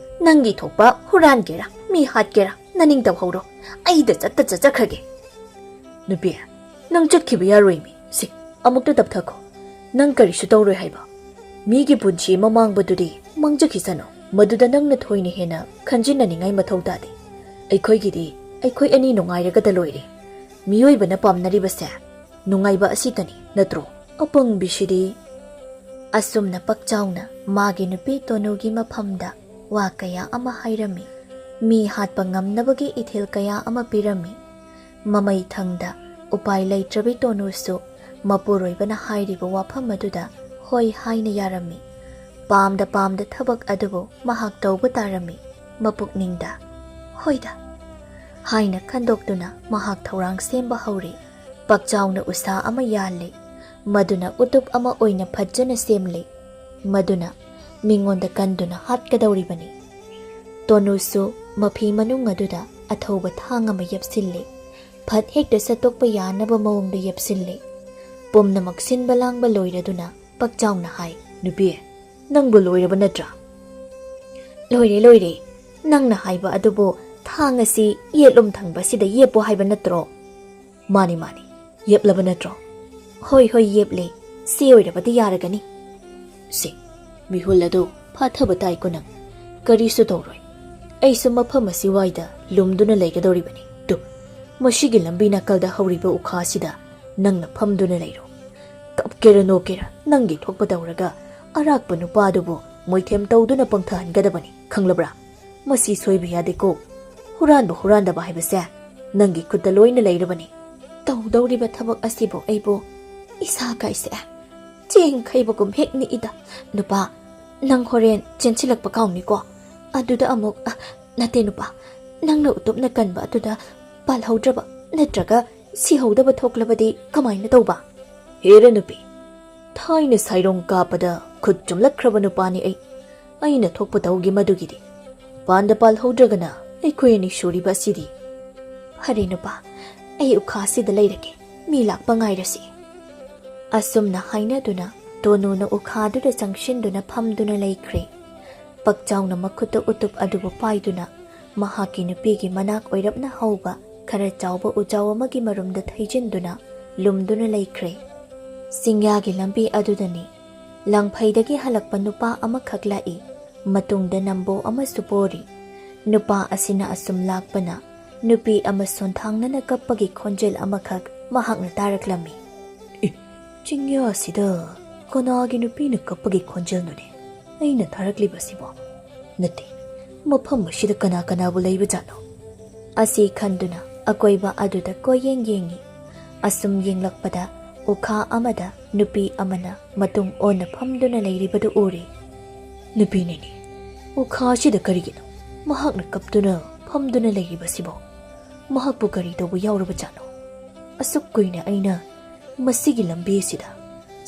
nangi thokpa huran gera mi hat gera naning taw horo ai da chatta chachakhage nupi nang chakhiba yaroi mi si amukta tapthako nang kari su tawroi haiba ꯃꯤꯒꯤ ꯄꯨꯟꯁꯤ ꯑꯃ ꯃꯥꯡꯕꯗꯨꯗꯤ ꯃꯥꯡꯖꯈꯤꯁꯅꯨ ꯃꯗꯨꯗ ꯅꯪꯅ ꯊꯣꯏꯅ ꯍꯦꯟꯅ ꯈꯟꯖꯤꯟꯅꯅꯤꯡꯉꯥꯏ ꯃꯊꯧ ꯇꯥꯗꯦ ꯑꯩꯈꯣꯏꯒꯤꯗꯤ ꯑꯩꯈꯣꯏ ꯑꯅꯤ ꯅꯨꯡꯉꯥꯏꯔꯒꯗ ꯂꯣꯏꯔꯦ ꯃꯤꯑꯣꯏꯕꯅ ꯄꯥꯝꯅꯔꯤꯕꯁꯦ ꯅꯨꯡꯉꯥꯏꯕ ꯑꯁꯤꯇꯅꯤ ꯅꯠꯇ꯭ꯔꯣ ꯑꯄꯪꯕꯤꯁꯤꯗꯤ ꯑꯁꯨꯝꯅ ꯄꯛꯆꯥꯎꯅ ꯃꯥꯒꯤ ꯅꯨꯄꯤ ꯇꯣꯅꯨꯒꯤ ꯃꯐꯝꯗ ꯋꯥ ꯀꯌꯥ ꯑꯃ ꯍꯥꯏꯔꯝꯃꯤ ꯃꯤ ꯍꯥꯠꯄ ꯉꯝꯅꯕꯒꯤ ꯏꯊꯤꯜ ꯀꯌꯥ ꯑꯃ ꯄꯤꯔꯝꯃꯤ ꯃꯃꯩ ꯊꯪꯗ ꯎꯄꯥꯏ ꯂꯩꯇ꯭ꯔꯕꯤ ꯇꯣꯅꯨꯁꯨ ꯃꯄꯨꯔꯣꯏꯕꯅ ꯍꯥꯏꯔꯤꯕ ꯋꯥꯐꯝ ꯑꯗꯨꯗ ꯍꯣꯏ ꯍꯥꯏꯅ ꯌꯥꯔꯝꯃꯤ ꯄꯥꯝꯗ ꯊꯕꯛ ꯑꯗꯨꯕꯨ ꯃꯍꯥꯛ ꯇꯧꯕ ꯇꯥꯔꯝꯃꯤ ꯃꯄꯨꯛꯅꯤꯡꯗ ꯍꯣꯏꯗ ꯍꯥꯏꯅ ꯈꯟꯗꯣꯛꯇꯨꯅ ꯃꯍꯥꯛ ꯊꯧꯔꯥꯡ ꯁꯦꯝꯕ ꯍꯧꯔꯤ ꯄꯛꯆꯥꯎꯅ ꯎꯁꯥ ꯑꯃ ꯌꯥꯜꯂꯤ ꯃꯗꯨꯅ ꯎꯇꯨꯞ ꯑꯃ ꯑꯣꯏꯅ ꯐꯖꯅ ꯁꯦꯝꯂꯤ ꯃꯗꯨꯅ ꯃꯤꯉꯣꯟꯗ ꯀꯟꯗꯨꯅ ꯍꯥꯠꯀꯗꯧꯔꯤꯕꯅꯤ ꯇꯣꯅꯨꯁꯨ ꯃꯐꯤ ꯃꯅꯨꯡ ꯑꯗꯨꯗ ꯑꯊꯧꯕ ꯊꯥꯡ ꯑꯃ ꯌꯦꯞꯁꯤꯜꯂꯤ ꯐꯠ ꯍꯦꯛꯇ ꯁꯠꯇꯣꯛꯄ ꯌꯥꯅꯕ ꯃꯑꯣꯡꯗ ꯌꯦꯞꯁꯤꯜꯂꯤ ꯄꯨꯝꯅꯃꯛ ꯁꯤꯟꯕ ꯂꯥꯡꯕ ꯂꯣꯏꯔꯗꯨꯅ ꯄꯛꯆꯥꯎꯅ ꯍꯥꯏ ꯅꯨꯄꯤ ꯅꯪꯕꯨ ꯂꯣꯏꯔꯕ ꯅꯠꯇ꯭ꯔꯥ ꯂꯣꯏꯔꯦ ꯅꯪꯅ ꯍꯥꯏꯕ ꯑꯗꯨꯕꯨ ꯊꯥꯡ ꯑꯁꯤ ꯌꯦꯠꯂꯣꯝ ꯊꯪꯕꯁꯤꯗ ꯌꯦꯞꯄꯣ ꯍꯥꯏꯕ ꯅꯠꯇ꯭ꯔꯣ ꯃꯥꯅꯤ ꯌꯦꯞꯂꯕ ꯅꯠꯇ꯭ꯔꯣ ꯍꯣꯏ ꯌꯦꯞꯂꯦ ꯁꯤ ꯑꯣꯏꯔꯕꯗꯤ ꯌꯥꯔꯒꯅꯤ ꯁꯤ ꯃꯤꯍꯨꯜ ꯑꯗꯨ ꯐꯥꯊꯕ ꯇꯥꯏꯀꯣ ꯅꯪ ꯀꯔꯤꯁꯨ ꯇꯧꯔꯣꯏ ꯑꯩꯁꯨ ꯃꯐꯝ ꯑꯁꯤ ꯋꯥꯏꯗ ꯂꯨꯝꯗꯨꯅ ꯂꯩꯒꯗꯧꯔꯤꯕꯅꯤ ꯇꯨ ꯃꯁꯤꯒꯤ ꯂꯝꯕꯤ ꯅꯥꯀꯜꯗ ꯍꯧꯔꯤꯕ ꯎꯈꯥꯁꯤꯗ ꯅꯪꯅ ꯐꯝꯗꯨꯅ ꯂꯩꯔꯣ ꯀꯞꯀꯦꯔ ꯅꯣꯛꯀꯦꯔ ꯅꯪꯒꯤ ꯊꯣꯛꯄ ꯇꯧꯔꯒ ꯑꯔꯥꯛꯄ ꯅꯨꯄꯥꯗꯨꯕꯨ ꯃꯣꯏꯊꯦꯝ ꯇꯧꯗꯨꯅ ꯄꯪꯊꯍꯟꯒꯗꯕꯅꯤ ꯈꯪꯂꯕ꯭ꯔꯥ ꯃꯁꯤ ꯁꯣꯏꯕ ꯌꯥꯗꯦꯀꯣ ꯍꯨꯔꯥꯟꯗꯕ ꯍꯥꯏꯕꯁꯦ ꯅꯪꯒꯤ ꯈꯨꯠꯇ ꯂꯣꯏꯅ ꯂꯩꯔꯕꯅꯤ ꯇꯧꯗꯧꯔꯤꯕ ꯊꯕꯛ ꯑꯁꯤꯕꯨ ꯑꯩꯕꯨ ꯏꯁꯥ ꯀꯥꯏꯁꯦ ꯆꯦꯡ ꯈꯩꯕꯒꯨꯝ ꯍꯦꯛ ꯅꯤꯛꯏꯗ ꯅꯨꯄꯥ ꯅꯪ ꯍꯣꯔꯦꯟ ꯆꯦꯟꯁꯤꯜꯂꯛꯄ ꯀꯥꯎꯅꯤꯀꯣ ꯑꯗꯨꯗ ꯑꯃꯨꯛ ꯅꯠꯇꯦ ꯅꯨꯄꯥ ꯅꯪꯅ ꯎꯇꯨꯞꯅ ꯀꯟꯕ ꯑꯗꯨꯗ ꯄꯥꯜꯍꯧꯗ꯭ꯔꯕ ꯅꯠꯇ꯭ꯔꯒ ꯁꯤꯍꯧꯗꯕ ꯊꯣꯛꯂꯕꯗꯤ ꯀꯃꯥꯏꯅ ꯇꯧꯕ ꯍꯦꯔ ꯅꯨꯄꯤ ꯊꯥꯏꯅ ꯁꯥꯏꯔꯣꯡ ꯀꯥꯞꯄꯗ ꯈꯨꯠ ꯆꯨꯝꯂꯛꯈ꯭ꯔꯕ ꯅꯨꯄꯥꯅꯤ ꯑꯩꯅ ꯊꯣꯛꯄ ꯇꯧꯒꯤ ꯃꯗꯨꯒꯤꯗꯤ ꯄꯥꯜꯍꯧꯗ꯭ꯔꯒꯅ ꯑꯩꯈꯣꯏ ꯑꯅꯤ ꯁꯨꯔꯤꯕ ꯑꯁꯤꯗꯤ ꯐꯔꯦ ꯅꯨꯄꯥ ꯑꯩ ꯎꯈꯥꯁꯤꯗ ꯂꯩꯔꯒꯦ ꯃꯤ ꯂꯥꯛꯄ ꯉꯥꯏꯔꯁꯤ ꯑꯁꯨꯝꯅ ꯍꯥꯏꯅꯗꯨꯅ ꯇꯣꯅꯨꯅ ꯎꯈꯥꯗꯨꯗ ꯆꯪꯁꯤꯟꯗꯨꯅ ꯐꯝꯗꯨꯅ ꯂꯩꯈ꯭ꯔꯦ ꯄꯛꯆꯥꯎꯅ ꯃꯈꯨꯠꯇ ꯎꯇꯨꯞ ꯑꯗꯨꯕꯨ ꯄꯥꯏꯗꯨꯅ ꯃꯍꯥꯛꯀꯤ ꯅꯨꯄꯤꯒꯤ ꯃꯅꯥꯛ ꯑꯣꯏꯔꯞꯅ ꯍꯧꯕ ꯈꯔ ꯆꯥꯎꯕ ꯎꯖꯥꯎ ꯑꯃꯒꯤ ꯃꯔꯨꯝꯗ ꯊꯩꯖꯤꯟꯗꯨꯅ ꯂꯨꯝꯗꯨꯅ ꯂꯩꯈ꯭ꯔꯦ ꯆꯤꯡꯌꯥꯒꯤ ꯂꯝꯕꯤ ꯑꯗꯨꯗꯅꯤ ꯂꯪꯐꯩꯗꯒꯤ ꯍꯜꯂꯛꯄ ꯅꯨꯄꯥ ꯑꯃꯈꯛ ꯂꯥꯛꯏ ꯃꯇꯨꯡꯗ ꯅꯝꯕꯣ ꯑꯃꯁꯨ ꯄꯣꯔꯤ ꯅꯨꯄꯥ ꯑꯁꯤꯅ ꯑꯁꯨꯝ ꯂꯥꯛꯄꯅ ꯅꯨꯄꯤ ꯑꯃ ꯁꯣꯟꯊꯥꯡꯅꯅ ꯀꯞꯄꯒꯤ ꯈꯣꯟꯖꯦꯜ ꯑꯃꯈꯛ ꯃꯍꯥꯛꯅ ꯇꯥꯔꯛꯂꯝꯃꯤ꯫ ꯆꯤꯡꯌꯥꯁꯤꯗ ꯀꯅꯥꯒꯤ ꯅꯨꯄꯤꯅ ꯀꯞꯄꯒꯤ ꯈꯣꯟꯖꯦꯜꯅꯣꯅꯦ ꯑꯩꯅ ꯊꯥꯔꯛꯂꯤꯕꯁꯤꯕꯣ? ꯅꯠꯇꯦ, ꯃꯐꯝ ꯑꯁꯤꯗ ꯀꯅꯥ ꯀꯅꯥꯕꯨ ꯂꯩꯕꯖꯥꯠꯅꯣ? ꯑꯁꯤ ꯈꯟꯗꯨꯅ ꯑꯀꯣꯏꯕ ꯑꯗꯨꯗ ꯀꯣꯏꯌꯦꯡ ꯌꯦꯡꯉꯤ꯫ ꯑꯁꯨꯝ ꯌꯦꯡꯂꯛꯄꯗ ꯎꯈꯥ ꯑꯃꯗ ꯅꯨꯄꯤ ꯑꯃꯅ ꯃꯇꯨꯡ ꯑꯣꯟꯅ ꯐꯝꯗꯨꯅ ꯂꯩꯔꯤꯕꯗꯨ ꯎꯔꯦ꯫ ꯅꯨꯄꯤꯅꯤꯅꯦ, ꯎꯈꯥꯁꯤꯗ ꯀꯔꯤꯒꯤꯅꯣ ꯃꯍꯥꯛꯅ ꯀꯞꯇꯨꯅ ꯐꯝꯗꯨꯅ ꯂꯩꯔꯤꯕꯁꯤꯕꯣ? ꯃꯍꯥꯛꯄꯨ ꯀꯔꯤ ꯇꯧꯕ ꯌꯥꯎꯔꯕꯖꯥꯠꯅꯣ? ꯑꯁꯨꯛ ꯀꯨꯏꯅ ꯑꯩꯅ ꯃꯁꯤꯒꯤ ꯂꯝꯕꯤ ꯑꯁꯤꯗ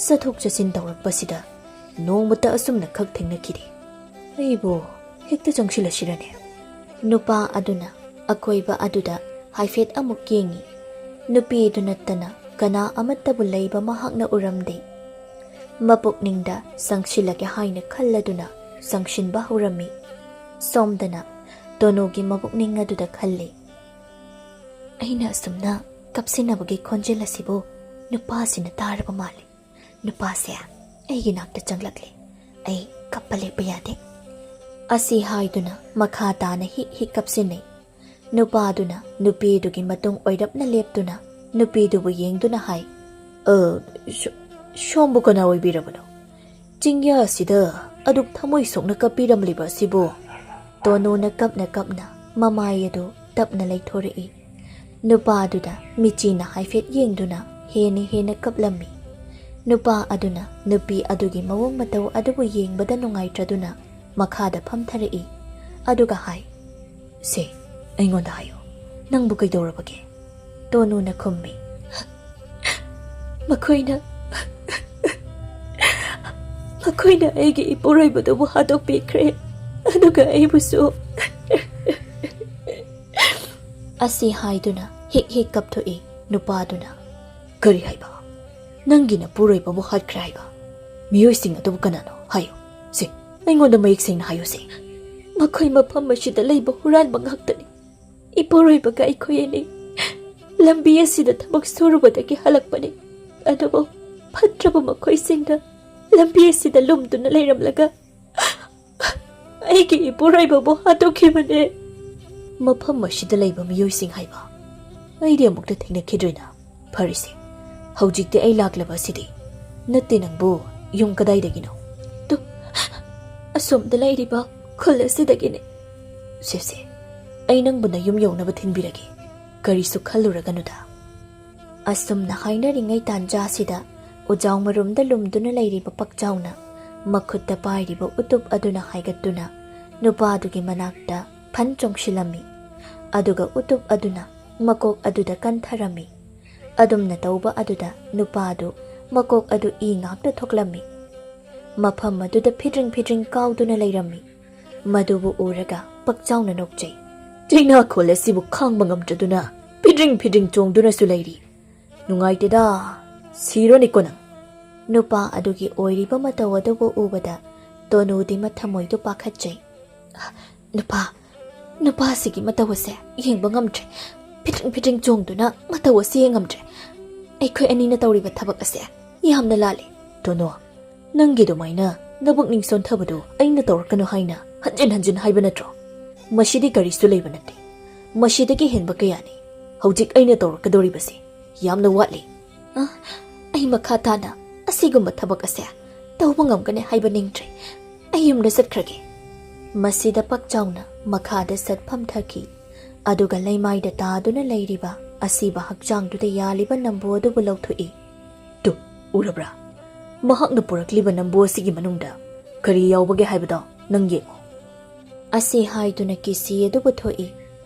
ꯆꯠꯊꯣꯛ ꯆꯠꯁꯤꯟ ꯇꯧꯔꯛꯄꯁꯤꯗ ꯅꯣꯡꯃꯇ ꯑꯁꯨꯝꯅ ꯈꯛ ꯊꯦꯡꯅꯈꯤꯗꯦ꯫ ꯑꯩꯕꯨ ꯍꯦꯛꯇ ꯆꯪꯁꯤꯜꯂꯁꯤꯔꯅꯦ? ꯅꯨꯄꯥ ꯑꯗꯨꯅ ꯑꯀꯣꯏꯕ ꯑꯗꯨꯗ ꯍꯥꯏꯐꯦꯠ ꯑꯃꯨꯛ ꯌꯦꯡꯉꯤ꯫ ꯅꯨꯄꯤꯗꯨ ꯅꯠꯇꯅ ꯀꯅꯥ ꯑꯃꯠꯇꯕꯨ ꯂꯩꯕ ꯃꯍꯥꯛꯅ ꯎꯔꯝꯗꯦ꯫ ꯃꯄꯨꯛꯅꯤꯡꯗ ꯆꯪꯁꯤꯜꯂꯒꯦ ꯍꯥꯏꯅ ꯈꯜꯂꯗꯨꯅ ꯆꯪꯁꯤꯟꯕ ꯍꯧꯔꯝꯃꯤ꯫ ꯁꯣꯝꯗꯅ ꯇꯣꯅꯨꯒꯤ ꯃꯄꯨꯛꯅꯤꯡ ꯑꯗꯨꯗ ꯈꯜꯂꯤ, ꯑꯩꯅ ꯑꯁꯨꯝꯅ ꯀꯞꯁꯤꯟꯅꯕꯒꯤ ꯈꯣꯟꯖꯦꯜ ꯑꯁꯤꯕꯨ ꯅꯨꯄꯥꯁꯤꯅ ꯇꯥꯔꯕ ꯃꯥꯜꯂꯤ꯫ ꯅꯨꯄꯥꯁꯦ ꯑꯩꯒꯤ ꯅꯥꯛꯇ ꯆꯪꯂꯛꯂꯦ꯫ ꯑꯩ ꯀꯞꯄ ꯂꯦꯞꯄ ꯌꯥꯗꯦ꯫ ꯑꯁꯤ ꯍꯥꯏꯗꯨꯅ ꯃꯈꯥ ꯇꯥꯅ ꯍꯤꯛ ꯍꯤꯛ ꯀꯞꯁꯤꯟꯅꯩ꯫ ꯅꯨꯄꯥꯗꯨꯅ ꯅꯨꯄꯤꯗꯨꯒꯤ ꯃꯇꯨꯡ ꯑꯣꯏꯔꯞꯅ ꯂꯦꯞꯇꯨꯅ ꯅꯨꯄꯤꯗꯨꯕꯨ ꯌꯦꯡꯗꯨꯅ ꯍꯥꯏ, ꯁꯣꯝꯕꯨ ꯀꯅꯥ ꯑꯣꯏꯕꯤꯔꯕꯅꯣ? ꯆꯤꯡꯌꯥꯁꯤꯗ ꯑꯗꯨꯛ ꯊꯃꯣꯏ ꯁꯣꯛꯅ ꯀꯞꯄꯤꯔꯝꯂꯤꯕ ꯑꯁꯤꯕꯨ? ꯇꯣꯅꯨꯅ ꯀꯞꯅ ꯀꯞꯅ ꯃꯃꯥꯏ ꯑꯗꯨ ꯇꯞꯅ ꯂꯩꯊꯣꯔꯛꯏ꯫ ꯅꯨꯄꯥꯗꯨꯗ ꯃꯤꯆꯤꯅ ꯍꯥꯏꯐꯦꯠ ꯌꯦꯡꯗꯨꯅ ꯍꯦꯟꯅ ꯀꯞꯂꯝꯃꯤ꯫ ꯅꯨꯄꯥ ꯑꯗꯨꯅ ꯅꯨꯄꯤ ꯑꯗꯨꯒꯤ ꯃꯑꯣꯡ ꯃꯇꯧ ꯑꯗꯨꯕꯨ ꯌꯦꯡꯕꯗ ꯅꯨꯡꯉꯥꯏꯇ꯭ꯔꯗꯨꯅ ꯃꯈꯥꯗ ꯐꯝꯊꯔꯛꯏ꯫ ꯑꯗꯨꯒ ꯍꯥꯏ, ꯁꯦ ꯑꯩꯉꯣꯟꯗ ꯍꯥꯏꯌꯣ, ꯅꯪꯕꯨ ꯀꯩꯗꯧꯔꯕꯒꯦ? ꯇꯣꯅꯨꯅ ꯈꯨꯝꯃꯤ, ꯃꯈꯣꯏꯅ ꯑꯩꯒꯤ ꯏꯄꯨꯔꯣꯏꯕꯗꯨꯕꯨ ꯍꯥꯠꯇꯣꯛꯄꯤꯈ꯭ꯔꯦ, ꯑꯗꯨꯒ ꯑꯩꯕꯨꯁꯨ꯫ ꯑꯁꯤ ꯍꯥꯏꯗꯨꯅ ꯍꯤꯛ ꯍꯤꯛ ꯀꯞꯊꯣꯛꯏ꯫ ꯅꯨꯄꯥꯗꯨꯅ, ꯀꯔꯤ ꯍꯥꯏꯕ? ꯅꯪꯒꯤ ꯅꯄꯨꯔꯣꯏꯕꯕꯨ ꯍꯥꯠꯈ꯭ꯔꯦ ꯍꯥꯏꯕ? ꯃꯤꯑꯣꯏꯁꯤꯡ ꯑꯗꯨꯕꯨ ꯀꯅꯥꯅꯣ? ꯍꯥꯏꯌꯣ, ꯁꯦ ꯑꯩꯉꯣꯟꯗ ꯃꯌꯦꯛ ꯁꯦꯡꯅ ꯍꯥꯏꯌꯨꯁꯦ꯫ ꯃꯈꯣꯏ ꯃꯐꯝ ꯑꯁꯤꯗ ꯂꯩꯕ ꯍꯨꯔꯥꯟꯕ ꯉꯥꯛꯇꯅꯤ꯫ ꯏꯄꯨꯔꯣꯏꯕꯒ ꯑꯩꯈꯣꯏ ꯑꯅꯤ ꯂꯝꯕꯤ ꯑꯁꯤꯗ ꯊꯕꯛ ꯁꯨꯔꯨꯕꯗꯒꯤ ꯍꯜꯂꯛꯄꯅꯤ꯫ ꯑꯗꯨꯕꯨ ꯐꯠꯇ꯭ꯔꯕ ꯃꯈꯣꯏꯁꯤꯡꯅ ꯂꯝꯕꯤ ꯑꯁꯤꯗ ꯂꯨꯝꯗꯨꯅ ꯂꯩꯔꯝꯂꯒ ꯑꯩꯒꯤ ꯏꯄꯨꯔꯣꯏꯕꯕꯨ ꯍꯥꯠꯇꯣꯛꯈꯤꯕꯅꯦ꯫ ꯃꯐꯝ ꯑꯁꯤꯗ ꯂꯩꯕ ꯃꯤꯑꯣꯏꯁꯤꯡ ꯍꯥꯏꯕ? ꯑꯩꯗꯤ ꯑꯃꯨꯛꯇ ꯊꯦꯡꯅꯈꯤꯗ꯭ꯔꯦꯅ꯫ ꯐꯔꯤꯁꯦ, ꯍꯧꯖꯤꯛꯇꯤ ꯑꯩ ꯂꯥꯛꯂꯕ ꯑꯁꯤꯗꯤ ꯅꯠꯇꯦ, ꯅꯪꯕꯨ ꯌꯨꯝ ꯀꯗꯥꯏꯗꯒꯤꯅꯣ? ꯑꯁꯣꯝꯗ ꯂꯩꯔꯤꯕ ꯈꯨꯜ ꯑꯁꯤꯗꯒꯤꯅꯤ꯫ ꯁꯦ ꯑꯩ ꯅꯪꯕꯨ ꯅꯌꯨꯝ ꯌꯧꯅꯕ ꯊꯤꯟꯕꯤꯔꯒꯦ, ꯀꯔꯤꯁꯨ ꯈꯜꯂꯨꯔꯒꯅꯨꯗ꯫ ꯑꯁꯨꯝꯅ ꯍꯥꯏꯅꯔꯤꯉꯩ ꯇꯥꯟꯖꯥꯁꯤꯗ ꯎꯖꯥꯎ ꯃꯔꯨꯝꯗ ꯂꯨꯝꯗꯨꯅ ꯂꯩꯔꯤꯕ ꯄꯛꯆꯥꯎꯅ ꯃꯈꯨꯠꯇ ꯄꯥꯏꯔꯤꯕ ꯎꯇꯨꯞ ꯑꯗꯨꯅ ꯍꯥꯏꯒꯠꯇꯨꯅ ꯅꯨꯄꯥꯗꯨꯒꯤ ꯃꯅꯥꯛꯇ ꯐꯟ ꯆꯣꯡꯁꯤꯜꯂꯝꯃꯤ꯫ ꯑꯗꯨꯒ ꯎꯇꯨꯞ ꯑꯗꯨꯅ ꯃꯀꯣꯛ ꯑꯗꯨꯗ ꯀꯟꯊꯔꯝꯃꯤ꯫ ꯑꯗꯨꯝꯅ ꯇꯧꯕ ꯑꯗꯨꯗ ꯅꯨꯄꯥꯗꯨ ꯃꯀꯣꯛ ꯑꯗꯨ ꯏ ꯉꯥꯛꯇ ꯊꯣꯛꯂꯝꯃꯤ꯫ ꯃꯐꯝ ꯑꯗꯨꯗ ꯐꯤꯗ꯭ꯔꯤꯡ ꯀꯥꯎꯗꯨꯅ ꯂꯩꯔꯝꯃꯤ꯫ ꯃꯗꯨꯕꯨ ꯎꯔꯒ ꯄꯛꯆꯥꯎꯅ ꯅꯣꯛꯆꯩ꯫ ꯆꯩꯅꯥꯈꯣꯜ ꯑꯁꯤꯕꯨ ꯈꯥꯡꯕ ꯉꯝꯗ꯭ꯔꯗꯨꯅ ꯐꯤꯗ꯭ꯔꯤꯡ ꯆꯣꯡꯗꯨꯅꯁꯨ ꯂꯩꯔꯤ꯫ ꯅꯨꯡꯉꯥꯏꯇꯦꯗ, ꯁꯤꯔꯣꯅꯤꯀꯣ ꯅꯪ꯫ ꯅꯨꯄꯥ ꯑꯗꯨꯒꯤ ꯑꯣꯏꯔꯤꯕ ꯃꯇꯧ ꯑꯗꯨꯕꯨ ꯎꯕꯗ ꯇꯣꯅꯨꯗꯤ ꯃꯊꯃꯣꯏꯗꯨ ꯄꯥꯈꯠꯆꯩ꯫ ꯅꯨꯄꯥꯁꯤꯒꯤ ꯃꯇꯧ ꯑꯁꯦ ꯌꯦꯡꯕ ꯉꯝꯗ꯭ꯔꯦ꯫ ꯐꯤꯗ꯭ꯔꯤꯡ ꯆꯣꯡꯗꯨꯅ ꯃꯇꯧ ꯑꯁꯤ ꯌꯦꯡꯉꯝꯗ꯭ꯔꯦ꯫ ꯑꯩꯈꯣꯏ ꯑꯅꯤꯅ ꯇꯧꯔꯤꯕ ꯊꯕꯛ ꯑꯁꯦ ꯌꯥꯝꯅ ꯂꯥꯜꯂꯤ꯫ ꯇꯣꯅꯨ, ꯅꯪꯒꯤ ꯑꯗꯨꯃꯥꯏꯅ ꯅꯕꯨꯛꯅꯤꯡ ꯁꯣꯟꯊꯕꯗꯨ ꯑꯩꯅ ꯇꯧꯔꯛꯀꯅꯨ ꯍꯥꯏꯅ ꯍꯟꯖꯤꯟ ꯍꯥꯏꯕ ꯅꯠꯇ꯭ꯔꯣ? ꯃꯁꯤꯗꯤ ꯀꯔꯤꯁꯨ ꯂꯩꯕ ꯅꯠꯇꯦ꯫ ꯃꯁꯤꯗꯒꯤ ꯍꯦꯟꯕ ꯀꯌꯥꯅꯤ ꯍꯧꯖꯤꯛ ꯑꯩꯅ ꯇꯧꯔꯛꯀꯗꯧꯔꯤꯕꯁꯤ꯫ ꯌꯥꯝꯅ ꯋꯥꯠꯂꯤ꯫ ꯑꯩ ꯃꯈꯥ ꯇꯥꯅ ꯑꯁꯤꯒꯨꯝꯕ ꯊꯕꯛ ꯑꯁꯦ ꯇꯧꯕ ꯉꯝꯒꯅꯤ ꯍꯥꯏꯕ ꯅꯤꯡꯗ꯭ꯔꯦ꯫ ꯑꯩ ꯌꯨꯝꯗ ꯆꯠꯈ꯭ꯔꯒꯦ꯫ ꯃꯁꯤꯗ ꯄꯛꯆꯥꯎꯅ ꯃꯈꯥꯗ ꯐꯝꯊꯈꯤ꯫ ꯑꯗꯨꯒ ꯂꯩꯃꯥꯏꯗ ꯇꯥꯗꯨꯅ ꯂꯩꯔꯤꯕ ꯑꯁꯤꯕ ꯍꯛꯆꯥꯡꯗꯨꯗ ꯌꯥꯜꯂꯤꯕ ꯅꯝꯕꯨ ꯑꯗꯨꯕꯨ ꯂꯧꯊꯣꯛꯏ꯫ ꯇꯨ ꯎꯔꯕ꯭ꯔꯥ? ꯃꯍꯥꯛꯅ ꯄꯨꯔꯛꯂꯤꯕ ꯅꯝꯕꯨ ꯑꯁꯤꯒꯤ ꯃꯅꯨꯡꯗ ꯀꯔꯤ ꯌꯥꯎꯕꯒꯦ ꯍꯥꯏꯕꯗꯣ ꯅꯪ ꯌꯦꯡꯉꯣ꯫ ꯑꯁꯤ ꯍꯥꯏꯗꯨꯅ ꯀꯤꯁꯤ ꯑꯗꯨꯕꯨ ꯊꯣꯛꯏ꯫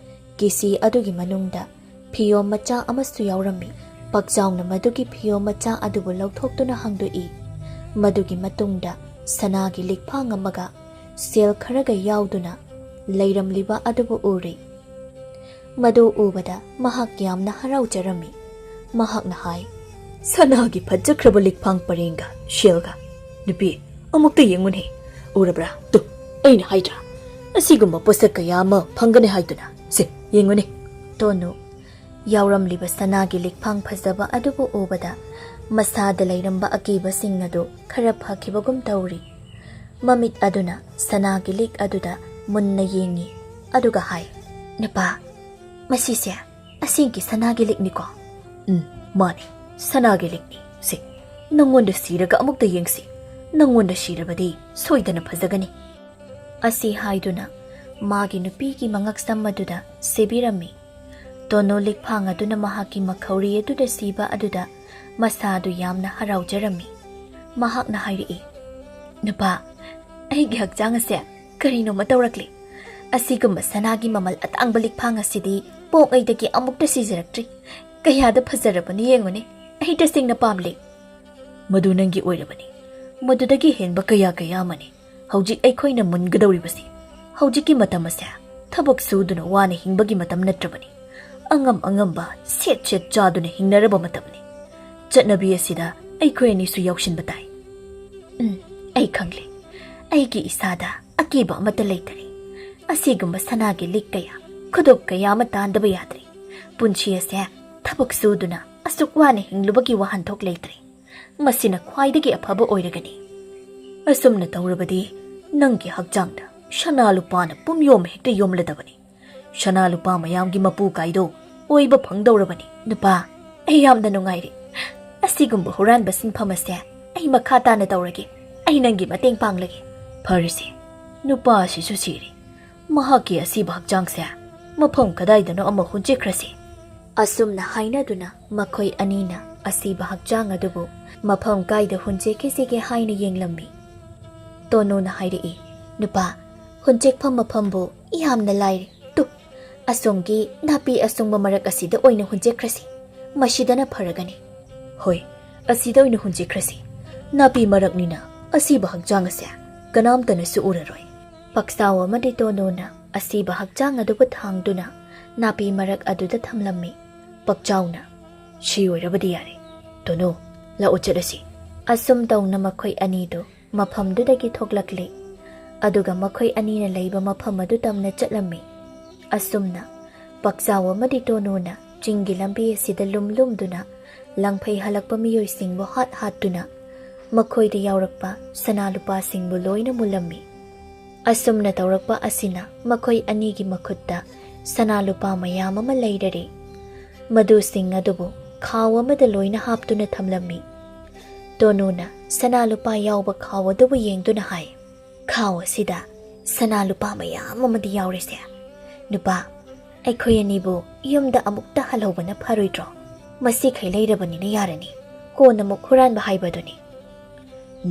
ꯀꯤꯁꯤ ꯑꯗꯨꯒꯤ ꯃꯅꯨꯡꯗ ꯐꯤꯌꯣꯝ ꯃꯆꯥ ꯑꯃꯁꯨ ꯌꯥꯎꯔꯝꯃꯤ꯫ ꯄꯛꯆꯥꯎꯅ ꯃꯗꯨꯒꯤ ꯐꯤꯌꯣꯝ ꯃꯆꯥ ꯑꯗꯨꯕꯨ ꯂꯧꯊꯣꯛꯇꯨꯅ ꯍꯥꯡꯗꯣꯛꯏ꯫ ꯃꯗꯨꯒꯤ ꯃꯇꯨꯡꯗ ꯁꯅꯥꯒꯤ ꯂꯤꯛꯐꯥꯡ ꯑꯃꯒ ꯁꯦꯜ ꯈꯔꯒ ꯌꯥꯎꯗꯨꯅ ꯂꯩꯔꯝꯂꯤꯕ ꯑꯗꯨꯕꯨ ꯎꯔꯤ꯫ ꯃꯗꯨ ꯎꯕꯗ ꯃꯍꯥꯛ ꯌꯥꯝꯅ ꯍꯔꯥꯎꯖꯔꯝꯃꯤ꯫ ꯃꯍꯥꯛꯅ ꯍꯥꯏ, ꯁꯅꯥꯒꯤ ꯐꯖꯈ꯭ꯔꯕ ꯂꯤꯛꯐꯥꯡ ꯄꯔꯦꯡꯒ ꯁꯦꯜꯒ꯫ ꯅꯨꯄꯤ, ꯑꯃꯨꯛꯇ ꯌꯦꯡꯉꯨꯅꯦ꯫ ꯎꯔꯕ꯭ꯔꯥ? ꯇꯨ, ꯑꯩꯅ ꯍꯥꯏꯗ꯭ꯔꯥ ꯑꯁꯤꯒꯨꯝꯕ ꯄꯣꯠꯁꯛ ꯀꯌꯥ ꯑꯃ ꯐꯪꯒꯅꯤ ꯍꯥꯏꯗꯨꯅ꯫ ꯁꯦ ꯌꯦꯡꯉꯨꯅꯦ꯫ ꯇꯣꯅꯨ ꯌꯥꯎꯔꯝꯂꯤꯕ ꯁꯅꯥꯒꯤ ꯂꯤꯛꯐꯥꯡ ꯐꯖꯕ ꯑꯗꯨꯕꯨ ꯎꯕꯗ ꯃꯁꯥꯗ ꯂꯩꯔꯝꯕ ꯑꯀꯤꯕꯁꯤꯡ ꯑꯗꯨ ꯈꯔ ꯐꯈꯤꯕꯒꯨꯝ ꯇꯧꯔꯤ꯫ ꯃꯃꯤꯠ ꯑꯗꯨꯅ ꯁꯅꯥꯒꯤ ꯂꯤꯛ ꯑꯗꯨꯗ ꯃꯨꯟꯅ ꯌꯦꯡꯉꯤ꯫ ꯑꯗꯨꯒ ꯍꯥꯏ, ꯃꯁꯤꯁꯦ ꯑꯁꯦꯡꯒꯤ ꯁꯅꯥꯒꯤ ꯂꯤꯛꯅꯤꯀꯣ? ꯃꯥꯅꯤ, ꯁꯅꯥꯒꯤ ꯂꯤꯛꯅꯤ ꯁꯤ. ꯅꯪꯉꯣꯟꯗ ꯁꯤꯔꯒ ꯑꯃꯨꯛꯇ ꯌꯦꯡꯁꯤ. ꯅꯪꯉꯣꯟꯗ ꯁꯤꯔꯕꯗꯤ ꯁꯣꯏꯗꯅ ꯐꯖꯒꯅꯤ. ꯑꯁꯤ ꯍꯥꯏꯗꯨꯅ ꯃꯥꯒꯤ ꯅꯨꯄꯤꯒꯤ ꯃꯉꯛꯁꯝ ꯑꯗꯨꯗ ꯁꯤꯕꯤꯔꯝꯃꯤ. ꯇꯣꯅꯣ ꯂꯤꯛꯐꯥꯡ ꯑꯗꯨꯅ ꯃꯍꯥꯛꯀꯤ ꯃꯈꯧꯔꯤ ꯑꯗꯨꯗ ꯁꯤꯕ ꯑꯗꯨꯗ ꯃꯁꯥꯗꯨ ꯌꯥꯝꯅ ꯍꯔꯥꯎꯖꯔꯝꯃꯤ. ꯃꯍꯥꯛꯅ ꯍꯥꯏꯔꯛꯏ, ꯅꯨꯄꯥ, ꯑꯩꯒꯤ ꯍꯛꯆꯥꯡ ꯑꯁꯦ ꯀꯔꯤꯅꯣꯃ ꯇꯧꯔꯛꯂꯤ. ꯑꯁꯤꯒꯨꯝꯕ ꯁꯅꯥꯒꯤ ꯃꯃꯜ ꯑꯇꯥꯡꯕ ꯂꯤꯛꯐꯥꯡ ꯑꯁꯤꯗꯤ ꯄꯣꯛꯉꯩꯗꯒꯤ ꯑꯃꯨꯛꯇ ꯁꯤꯖꯔꯛꯇ꯭ꯔꯤ. ꯀꯌꯥꯗ ꯐꯖꯔꯕꯅꯤ ꯌꯦꯡꯉꯨꯅꯦ. ꯑꯩ ꯇꯁꯦꯡꯅ ꯄꯥꯝꯂꯦ. ꯃꯗꯨ ꯅꯪꯒꯤ ꯑꯣꯏꯔꯕꯅꯤ. ꯃꯗꯨꯗꯒꯤ ꯍꯦꯟꯕ ꯀꯌꯥ ꯑꯃꯅꯤ ꯍꯧꯖꯤꯛ ꯑꯩꯈꯣꯏꯅ ꯃꯨꯟꯒꯗꯧꯔꯤꯕꯁꯤ. ꯍꯧꯖꯤꯛꯀꯤ ꯃꯇꯝ ꯑꯁꯦ ꯊꯕꯛ ꯁꯨꯗꯨꯅ ꯋꯥꯅ ꯍꯤꯡꯕꯒꯤ ꯃꯇꯝ ꯅꯠꯇ꯭ꯔꯕꯅꯤ. ꯑꯉꯝꯕ ꯁꯦꯠ ꯆꯥꯗꯨꯅ ꯍꯤꯡꯅꯔꯕ ꯃꯇꯝꯅꯤ. ꯆꯠꯅꯕꯤ ꯑꯁꯤꯗ ꯑꯩꯈꯣꯏ ꯑꯅꯤꯁꯨ ꯌꯥꯎꯁꯤꯟꯕ ꯇꯥꯏ. ꯑꯩ ꯈꯪꯂꯦ. ꯑꯩꯒꯤ ꯏꯁꯥꯗ ꯑꯀꯤꯕ ꯑꯃꯠꯇ ꯂꯩꯇꯔꯤ. ꯑꯁꯤꯒꯨꯝꯕ ꯁꯅꯥꯒꯤ ꯂꯤꯛ ꯀꯌꯥ, ꯈꯨꯗꯣꯞ ꯀꯌꯥ ꯑꯃ ꯇꯥꯟꯗꯕ ꯌꯥꯗ꯭ꯔꯤ. ꯄꯨꯟꯁꯤ ꯑꯁꯦ ꯊꯕꯛ ꯁꯨꯗꯨꯅ ꯑꯁꯨꯛ ꯋꯥꯅ ꯍꯤꯡꯂꯨꯕꯒꯤ ꯋꯥꯍꯟꯊꯣꯛ ꯂꯩꯇ꯭ꯔꯤ. ꯃꯁꯤꯅ ꯈ꯭ꯋꯥꯏꯗꯒꯤ ꯑꯐꯕ ꯑꯣꯏꯔꯒꯅꯤ. ꯑꯁꯨꯝꯅ ꯇꯧꯔꯕꯗꯤ ꯅꯪꯒꯤ ꯍꯛꯆꯥꯡꯗ ꯁꯅꯥ ꯂꯨꯄꯥꯅ ꯄꯨꯝꯌꯣꯝ ꯍꯦꯛꯇ ꯌꯣꯝꯂꯗꯕꯅꯤ. ꯁꯅꯥ ꯂꯨꯄꯥ ꯃꯌꯥꯝꯒꯤ ꯃꯄꯨ ꯀꯥꯏꯗꯣ ꯑꯣꯏꯕ ꯐꯪꯗꯧꯔꯕꯅꯤ. ꯅꯨꯄꯥ, ꯑꯩ ꯌꯥꯝꯅ ꯅꯨꯡꯉꯥꯏꯔꯦ. ꯑꯁꯤꯒꯨꯝꯕ ꯍꯨꯔꯥꯟꯕ ꯁꯤꯟꯐꯝ ꯑꯁꯦ ꯑꯩ ꯃꯈꯥ ꯇꯥꯅ ꯇꯧꯔꯒꯦ. ꯑꯩ ꯅꯪꯒꯤ ꯃꯇꯦꯡ ꯄꯥꯡꯂꯒꯦ. ꯐꯔꯁꯤ. ꯅꯨꯄꯥ ꯑꯁꯤꯁꯨ ꯁꯤꯔꯤ. ꯃꯍꯥꯛꯀꯤ ꯑꯁꯤꯕ ꯍꯛꯆꯥꯡꯁꯦ ꯃꯐꯝ ꯀꯗꯥꯏꯗꯅꯣ ꯑꯃ ꯍꯨꯟꯆꯤꯛꯈ꯭ꯔꯁꯤ. ꯑꯁꯨꯝꯅ ꯍꯥꯏꯅꯗꯨꯅ ꯃꯈꯣꯏ ꯑꯅꯤꯅ ꯑꯁꯤꯕ ꯍꯛꯆꯥꯡ ꯑꯗꯨꯕు ꯃꯐꯝ ꯀꯥꯏꯗ ꯍꯨꯟꯆꯦꯛꯈꯤꯁꯤꯒꯦ ꯍꯥꯏꯅ ꯌꯦꯡꯂꯝꯃꯤ. ꯇꯣꯅꯣꯅ ꯍꯥꯏꯔꯛꯏ, ꯅꯨꯄꯥ, ꯍꯨꯟꯆꯦꯛꯐꯝ ꯃꯐꯝꯕꯨ ꯌꯥꯝꯅ ꯂꯥꯏꯔꯦ. ꯑꯁꯣꯝꯒꯤ ꯅꯥꯄꯤ ꯑꯁꯨꯡꯕ ꯃꯔꯛ ꯑꯁꯤꯗ ꯑꯣꯏꯅ ꯍꯨꯟꯆꯦꯛꯈ꯭ꯔꯁꯤ. ꯃꯁꯤꯗꯅ ꯐꯔꯒꯅꯤ. ꯍꯣꯏ, ꯑꯁꯤꯗ ꯑꯣꯏꯅ ꯍꯨꯟꯆꯦꯛꯈ꯭ꯔꯁꯤ. ꯅꯥꯄꯤ ꯃꯔꯛꯅꯤꯅ ꯑꯁꯤꯕ ꯍꯛꯆꯥꯡ ꯑꯁꯦ ꯀꯅꯥꯝꯇꯅꯁꯨ ꯎꯔꯔꯣꯏ. ꯄꯛꯁꯥꯎ ꯑꯃꯗꯤ ꯇꯣꯅꯣꯅ ꯑꯁꯤꯕ ꯍꯛꯆꯥꯡ ꯑꯗꯨꯕꯨ ꯊꯥꯡꯗꯨꯅ ꯅꯥꯄꯤ ꯃꯔꯛ ꯑꯗꯨꯗ ꯊꯝꯂꯝꯃꯤ. ꯄꯛꯆꯥꯎꯅ, ꯁꯤ ꯑꯣꯏꯔꯕꯗꯤ ꯌꯥꯔꯦ. ꯇꯣꯅꯣ, ꯂꯥꯛꯑꯣ ꯆꯠꯂꯁꯤ. ꯑꯁꯨꯝ ꯇꯧꯅ ꯃꯈꯣꯏ ꯑꯅꯤꯗꯨ ꯃꯐꯝꯗꯨꯗꯒꯤ ꯊꯣꯛꯂꯛꯂꯤ. ꯑꯗꯨꯒ ꯃꯈꯣꯏ ꯑꯅꯤꯅ ꯂꯩꯕ ꯃꯐꯝ ꯑꯗꯨ ꯇꯝꯅ ꯆꯠꯂꯝꯃꯤ. ꯑꯁꯨꯝꯅ ꯄꯛꯆꯥꯎ ꯑꯃꯗꯤ ꯇꯣꯅꯣꯅ ꯆꯤꯡꯒꯤ ꯂꯝꯕꯤ ꯑꯁꯤꯗ ꯂꯨꯝꯗꯨꯅ ꯂꯪꯐꯩ ꯍꯜꯂꯛꯄ ꯃꯤꯑꯣꯏꯁꯤꯡꯕꯨ ꯍꯥꯠꯇꯨꯅ ꯃꯈꯣꯏꯗ ꯌꯥꯎꯔꯛꯄ ꯁꯅꯥ ꯂꯨꯄꯥꯁꯤꯡꯕꯨ ꯂꯣꯏꯅ ꯃꯨꯜꯂꯝꯃꯤ. ꯑꯁꯨꯝꯅ ꯇꯧꯔꯛꯄ ꯑꯁꯤꯅ ꯃꯈꯣꯏ ꯑꯅꯤꯒꯤ ꯃꯈꯨꯠꯇ ꯁꯅꯥ ꯂꯨꯄꯥ ꯃꯌꯥꯝ ꯑꯃ ꯂꯩꯔꯔꯤ. ꯃꯗꯨꯁꯤꯡ ꯑꯗꯨꯕꯨ ꯈꯥꯎ ꯑꯃꯗ ꯂꯣꯏꯅ ꯍꯥꯞꯇꯨꯅ ꯊꯝꯂꯝꯃꯤ. ꯇꯣꯅꯣꯅ ꯁꯅꯥ ꯂꯨꯄꯥ ꯌꯥꯎꯕ ꯈꯥꯎ ꯑꯗꯨꯕꯨ ꯌꯦꯡꯗꯨꯅ ꯍꯥꯏ, ꯈꯥꯎ ꯑꯁꯤꯗ ꯁꯅꯥ ꯂꯨꯄꯥ ꯃꯌꯥꯝ ꯑꯃꯗꯤ ꯌꯥꯎꯔꯤꯁꯦ. ꯅꯨꯄꯥ, ꯑꯩꯈꯣꯏ ꯑꯅꯤꯕꯨ ꯌꯨꯝꯗ ꯑꯃꯨꯛꯇ ꯍꯜꯍꯧꯕꯅ ꯐꯔꯣꯏꯗ꯭ꯔꯣ? ꯃꯁꯤꯈꯩ ꯂꯩꯔꯕꯅꯤꯅ ꯌꯥꯔꯅꯤ. ꯀꯣꯟꯅ ꯑꯃꯨꯛ ꯍꯨꯔꯥꯟꯕ ꯍꯥꯏꯕꯗꯨꯅꯤ.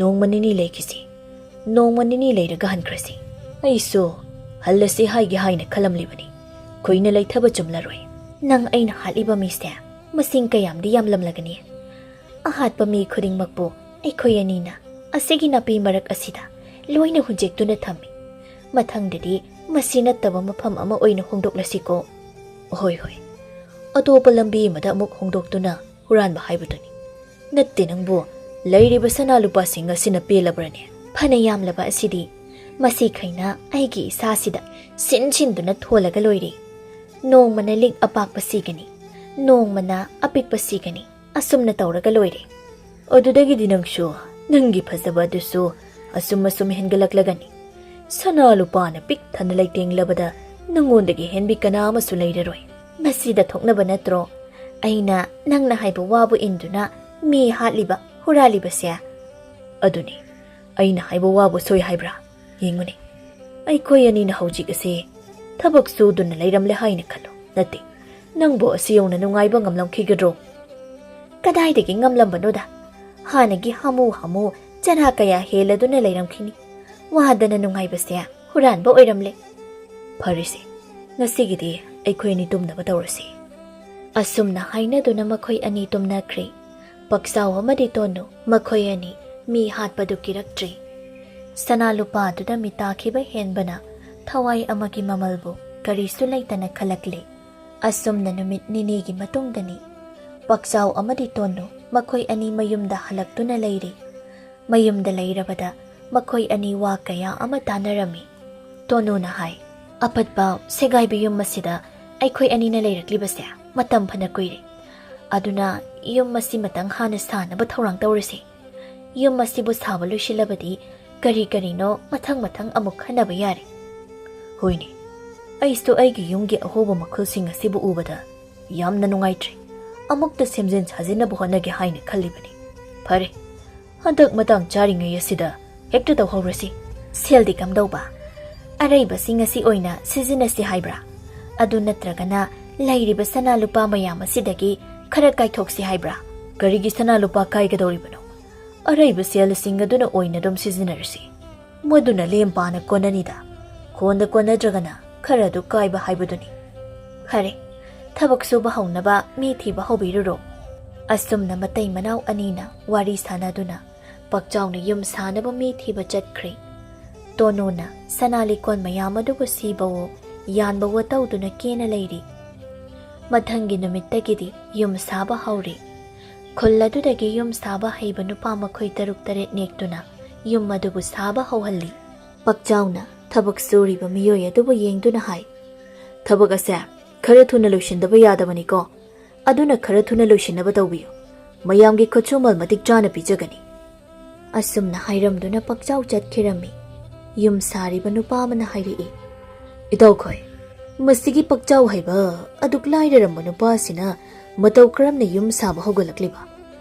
ꯅꯣꯡꯃ ꯅꯤꯅꯤ ꯂꯩꯈꯤꯁꯤ. ꯅꯣꯡꯃ ꯅꯤꯅꯤ ꯂꯩꯔꯒ ꯍꯟꯈ꯭ꯔꯁꯤ. ꯑꯩꯁꯨ ꯍꯜꯂꯁꯤ ꯍꯥꯏꯅ ꯈꯜꯂꯝꯂꯤꯕꯅꯤ. ꯀꯨꯏꯅ ꯂꯩꯊꯕ ꯆꯨꯝꯂꯔꯣꯏ. ꯅꯪ ꯑꯩꯅ ꯍꯥꯠꯂꯤꯕ ꯃꯤꯁꯦ ꯃꯁꯤꯡ ꯀꯌꯥꯝꯗꯤ ꯌꯥꯝꯂꯝꯂꯒꯅꯤ. ꯑꯍꯥꯠꯄ ꯃꯤ ꯈꯨꯗꯤꯡꯃꯛꯄꯨ ꯑꯩꯈꯣꯏ ꯑꯅꯤꯅ ꯑꯁꯤꯒꯤ ꯅꯥꯄꯤ ꯃꯔꯛ ꯑꯁꯤꯗ ꯂꯣꯏꯅ ꯍꯨꯟꯆꯦꯛꯇꯨꯅ ꯊꯝꯃꯤ. ꯃꯊꯪꯗꯗꯤ ꯃꯁꯤ ꯅꯠꯇꯕ ꯃꯐꯝ ꯑꯃ ꯑꯣꯏꯅ ꯍꯣꯡꯗꯣꯛꯂꯁꯤꯀꯣ. ꯍꯣꯏ. ꯑꯇꯣꯞꯄ ꯂꯝꯕꯤ ꯑꯃꯗ ꯑꯃꯨꯛ ꯍꯣꯡꯗꯣꯛꯇꯨꯅ ꯍꯨꯔꯥꯟꯕ ꯍꯥꯏꯕꯗꯨꯅꯤ. ꯅꯠꯇꯦ ꯅꯪꯕꯨ, ꯂꯩꯔꯤꯕ ꯁꯅꯥ ꯂꯨꯄꯥꯁꯤꯡ ꯑꯁꯤꯅ ꯄꯦꯜꯂꯕ꯭ꯔꯅꯦ? ꯐꯅ ꯌꯥꯝꯂꯕ ꯑꯁꯤꯗꯤ ꯃꯁꯤꯈꯩꯅ ꯑꯩꯒꯤ ꯏꯁꯥꯁꯤꯗ ꯁꯤꯟꯗꯨꯅ ꯊꯣꯜꯂꯒ ꯂꯣꯏꯔꯦ. ꯅꯣꯡꯃꯅ ꯂꯤꯛ ꯑꯄꯥꯛꯄ ꯁꯤꯒꯅꯤ, ꯅꯣꯡꯃꯅ ꯑꯄꯤꯛꯄ ꯁꯤꯒꯅꯤ. ꯑꯁꯨꯝꯅ ꯇꯧꯔꯒ ꯂꯣꯏꯔꯦ. ꯑꯗꯨꯗꯒꯤꯗꯤ ꯅꯪꯁꯨ ꯅꯪꯒꯤ ꯐꯖꯕ ꯑꯗꯨꯁꯨ ꯑꯁꯨꯝ ꯍꯦꯟꯒꯠꯂꯛꯂꯒꯅꯤ. ꯁꯅꯥ ꯂꯨꯄꯥꯅ ꯄꯤꯛ ꯊꯟꯅ ꯂꯩꯇꯦꯡꯂꯕꯗ ꯅꯪꯉꯣꯟꯗꯒꯤ ꯍꯦꯟꯕꯤ ꯀꯅꯥ ꯑꯃꯁꯨ ꯂꯩꯔꯔꯣꯏ. ꯃꯁꯤꯗ ꯊꯣꯛꯅꯕ ꯅꯠꯇ꯭ꯔꯣ ꯑꯩꯅ ꯅꯪꯅ ꯍꯥꯏꯕ ꯋꯥꯕꯨ ꯏꯟꯗꯨꯅ ꯃꯤ ꯍꯥꯠꯂꯤꯕ, ꯍꯨꯔꯥꯜꯂꯤꯕꯁꯦ? ꯑꯗꯨꯅꯤ, ꯑꯩꯅ ꯍꯥꯏꯕ ꯋꯥꯕꯨ ꯁꯣꯏ ꯍꯥꯏꯕ꯭ꯔꯥ? ꯌꯦꯡꯉꯨꯅꯦ, ꯑꯩꯈꯣꯏ ꯑꯅꯤꯅ ꯍꯧꯖꯤꯛ ꯑꯁꯤ ꯊꯕꯛ ꯁꯨꯗꯨꯅ ꯂꯩꯔꯝꯂꯦ ꯍꯥꯏꯅ ꯈꯜꯂꯣ. ꯅꯠꯇꯦ, ꯅꯪꯕꯨ ꯑꯁꯤ ꯌꯧꯅ ꯅꯨꯡꯉꯥꯏꯕ ꯉꯝꯂꯝꯈꯤꯒꯗ꯭ꯔꯣ? ꯀꯗꯥꯏꯗꯒꯤ ꯉꯝꯂꯝꯕꯅꯣꯗ. ꯍꯥꯟꯅꯒꯤ ꯍꯥꯃꯨ ꯆꯔꯥ ꯀꯌꯥ ꯍꯦꯜꯂꯗꯨꯅ ꯂꯩꯔꯝꯈꯤꯅꯤ. ꯋꯥꯗꯅ ꯅꯨꯡꯉꯥꯏꯕꯁꯦ ꯍꯨꯔꯥꯟꯕ ꯑꯣꯏꯔꯝꯂꯦ. ꯐꯔꯦꯁꯦ, ꯉꯁꯤꯒꯤꯗꯤ ꯑꯩꯈꯣꯏ ꯑꯅꯤ ꯇꯨꯝꯅꯕ ꯇꯧꯔꯁꯤ. ꯑꯁꯨꯝꯅ ꯍꯥꯏꯅꯗꯨꯅ ꯃꯈꯣꯏ ꯑꯅꯤ ꯇꯨꯝꯅꯈ꯭ꯔꯦ. ꯄꯛꯁꯥꯎ ꯑꯃꯗꯤ ꯇꯣꯅꯣ ꯃꯈꯣꯏ ꯑꯅꯤ ꯃꯤ ꯍꯥꯠꯄꯗꯨ ꯀꯤꯔꯛꯇ꯭ꯔꯤ. ꯁꯅꯥ ꯂꯨꯄꯥꯗꯨꯗ ꯃꯤꯇꯥꯈꯤꯕ ꯍꯦꯟꯕꯅ ꯊꯋꯥꯏ ꯑꯃꯒꯤ ꯃꯃꯜꯕꯨ ꯀꯔꯤꯁꯨ ꯂꯩꯇꯅ ꯈꯜꯂꯛꯂꯤ. ꯑꯁꯨꯝꯅ ꯅꯨꯃꯤꯠ ꯅꯤꯅꯤꯒꯤ ꯃꯇꯨꯡꯗꯅꯤ ꯄꯛꯁꯥꯎ ꯑꯃꯗꯤ ꯇꯣꯅꯣ ꯃꯈꯣꯏ ꯑꯅꯤ ꯃꯌꯨꯝꯗ ꯍꯜꯂꯛꯇꯨꯅ ꯂꯩꯔꯤ. ꯃꯌꯨꯝꯗ ꯂꯩꯔꯕꯗ ꯃꯈꯣꯏ ꯑꯅꯤ ꯋꯥ ꯀꯌꯥ ꯑꯃ ꯇꯥꯟꯅꯔꯝꯃꯤ. ꯇꯣꯅꯣꯅ ꯍꯥꯏ, ꯑꯄꯠꯄ ꯁꯦꯒꯥꯏꯕ ꯌꯨꯝ ꯑꯁꯤꯗ ꯑꯩꯈꯣꯏ ꯑꯅꯤꯅ ꯂꯩꯔꯛꯂꯤꯕꯁꯦ ꯃꯇꯝ ꯐꯅ ꯀꯨꯏꯔꯦ. ꯑꯗꯨꯅ ꯌꯨꯝ ꯑꯁꯤ ꯃꯇꯪ ꯍꯥꯟꯅ ꯁꯥꯅꯕ ꯊꯧꯔꯥꯡ ꯇꯧꯔꯁꯤ. ꯌꯨꯝ ꯑꯁꯤꯕꯨ ꯁꯥꯕ ꯂꯣꯏꯁꯤꯜꯂꯕꯗꯤ ꯀꯔꯤꯅꯣ ꯃꯊꯪ ꯑꯃꯨꯛ ꯈꯟꯅꯕ ꯌꯥꯔꯦ. ꯍꯣꯏꯅꯦ, ꯑꯩꯁꯨ ꯑꯩꯒꯤ ꯌꯨꯝꯒꯤ ꯑꯍꯣꯕ ꯃꯈꯜꯁꯤꯡ ꯑꯁꯤꯕꯨ ꯎꯕꯗ ꯌꯥꯝꯅ ꯅꯨꯡꯉꯥꯏꯇ꯭ꯔꯤ. ꯑꯃꯨꯛꯇ ꯁꯦꯝꯖꯤꯟ ꯁꯥꯖꯤꯟꯅꯕ ꯍꯣꯠꯅꯒꯦ ꯍꯥꯏꯅ ꯈꯜꯂꯤꯕꯅꯤ. ꯐꯔꯦ, ꯍꯟꯗꯛ ꯃꯇꯥꯡ ꯆꯥꯔꯤꯉꯩ ꯑꯁꯤꯗ ꯍꯦꯛꯇ ꯇꯧꯍꯧꯔꯁꯤ. ꯁꯦꯜꯗꯤ ꯀꯝꯗꯧꯕ? ꯑꯔꯩꯕꯁꯤꯡ ꯑꯁꯤ ꯑꯣꯏꯅ ꯁꯤꯖꯤꯟꯅꯁꯤ ꯍꯥꯏꯕ꯭ꯔꯥ? ꯑꯗꯨ ꯅꯠꯇ꯭ꯔꯒꯅ ꯂꯩꯔꯤꯕ ꯁꯅꯥ ꯂꯨꯄꯥ ꯃꯌꯥꯝ ꯑꯁꯤꯗꯒꯤ ꯈꯔ ꯀꯥꯏꯊꯣꯛꯁꯤ ꯍꯥꯏꯕ꯭ꯔꯥ? ꯀꯔꯤꯒꯤ ꯁꯅꯥ ꯂꯨꯄꯥ ꯀꯥꯏꯒꯗꯧꯔꯤꯕꯅꯣ? ꯑꯔꯩꯕ ꯁꯦꯜꯁꯤꯡ ꯑꯗꯨꯅ ꯑꯣꯏꯅ ꯑꯗꯨꯝ ꯁꯤꯖꯤꯟꯅꯔꯁꯤ. ꯃꯗꯨꯅ ꯂꯦꯝ ꯄꯥꯅ ꯀꯣꯟꯅꯅꯤꯗ. ꯀꯣꯟꯗ ꯀꯣꯟꯅꯗ꯭ꯔꯒꯅ ꯈꯔ ꯑꯗꯨ ꯀꯥꯏꯕ ꯍꯥꯏꯕꯗꯨꯅꯤ. ꯐꯔꯦ, ꯊꯕꯛ ꯁꯨꯕ ꯍꯧꯅꯕ ꯃꯤ ꯊꯤꯕ ꯍꯧꯕꯤꯔꯨꯔꯣ. ꯑꯁꯨꯝꯅ ꯃꯇꯩ ꯃꯅꯥꯎ ꯑꯅꯤꯅ ꯋꯥꯔꯤ ꯁꯥꯟꯅꯗꯨꯅ ꯄꯛꯆꯥꯎꯅ ꯌꯨꯝ ꯁꯥꯅꯕ ꯃꯤ ꯊꯤꯕ ꯆꯠꯈ꯭ꯔꯦ. ꯇꯣꯅꯨꯅ ꯁꯅꯥ ꯂꯤꯀꯣꯟ ꯃꯌꯥꯝ ꯑꯗꯨꯕꯨ ꯁꯤꯕꯋꯣ ꯌꯥꯟꯕꯋꯣ ꯇꯧꯗꯨꯅ ꯀꯦꯅ ꯂꯩꯔꯤ. ꯃꯊꯪꯒꯤ ꯅꯨꯃꯤꯠꯇꯒꯤꯗꯤ ꯌꯨꯝ ꯁꯥꯕ ꯍꯧꯔꯦ. ꯈꯨꯜ ꯑꯗꯨꯗꯒꯤ ꯌꯨꯝ ꯁꯥꯕ ꯍꯩꯕ ꯅꯨꯄꯥ ꯃꯈꯣꯏ 6-7 ꯅꯦꯛꯇꯨꯅ ꯌꯨꯝ ꯑꯗꯨꯕꯨ ꯁꯥꯕ ꯍꯧꯍꯜꯂꯤ. ꯄꯛꯆꯥꯎꯅ ꯊꯕꯛ ꯁꯨꯔꯤꯕ ꯃꯤꯑꯣꯏ ꯑꯗꯨꯕꯨ ꯌꯦꯡꯗꯨꯅ ꯍꯥꯏ, ꯊꯕꯛ ꯑꯁꯦ ꯈꯔ ꯊꯨꯅ ꯂꯣꯏꯁꯤꯟꯗꯕ ꯌꯥꯗꯕꯅꯤꯀꯣ. ꯑꯗꯨꯅ ꯈꯔ ꯊꯨꯅ ꯂꯣꯏꯁꯤꯟꯅꯕ ꯇꯧꯕꯤꯌꯨ. ꯃꯌꯥꯝꯒꯤ ꯈꯨꯠꯁꯨꯃꯜ ꯃꯇꯤꯛ ꯆꯥꯅ ꯄꯤꯖꯒꯅꯤ. ꯑꯁꯨꯝꯅ ꯍꯥꯏꯔꯝꯗꯨꯅ ꯄꯛꯆꯥꯎ ꯆꯠꯈꯤꯔꯝꯃꯤ. ꯌꯨꯝ ꯁꯥꯔꯤꯕ ꯅꯨꯄꯥ ꯑꯃꯅ ꯍꯥꯏꯔꯛꯏ, ꯏꯇꯥꯎꯈꯣꯏ, ꯃꯁꯤꯒꯤ ꯄꯛꯆꯥꯎ ꯍꯩꯕ ꯑꯗꯨꯛ ꯂꯥꯏꯔꯔꯝꯕ ꯅꯨꯄꯥ ꯑꯁꯤꯅ ꯃꯇꯧ ꯀꯔꯝꯅ ꯌꯨꯝ ꯁꯥꯕ ꯍꯧꯒꯠꯂꯛꯂꯤꯕ?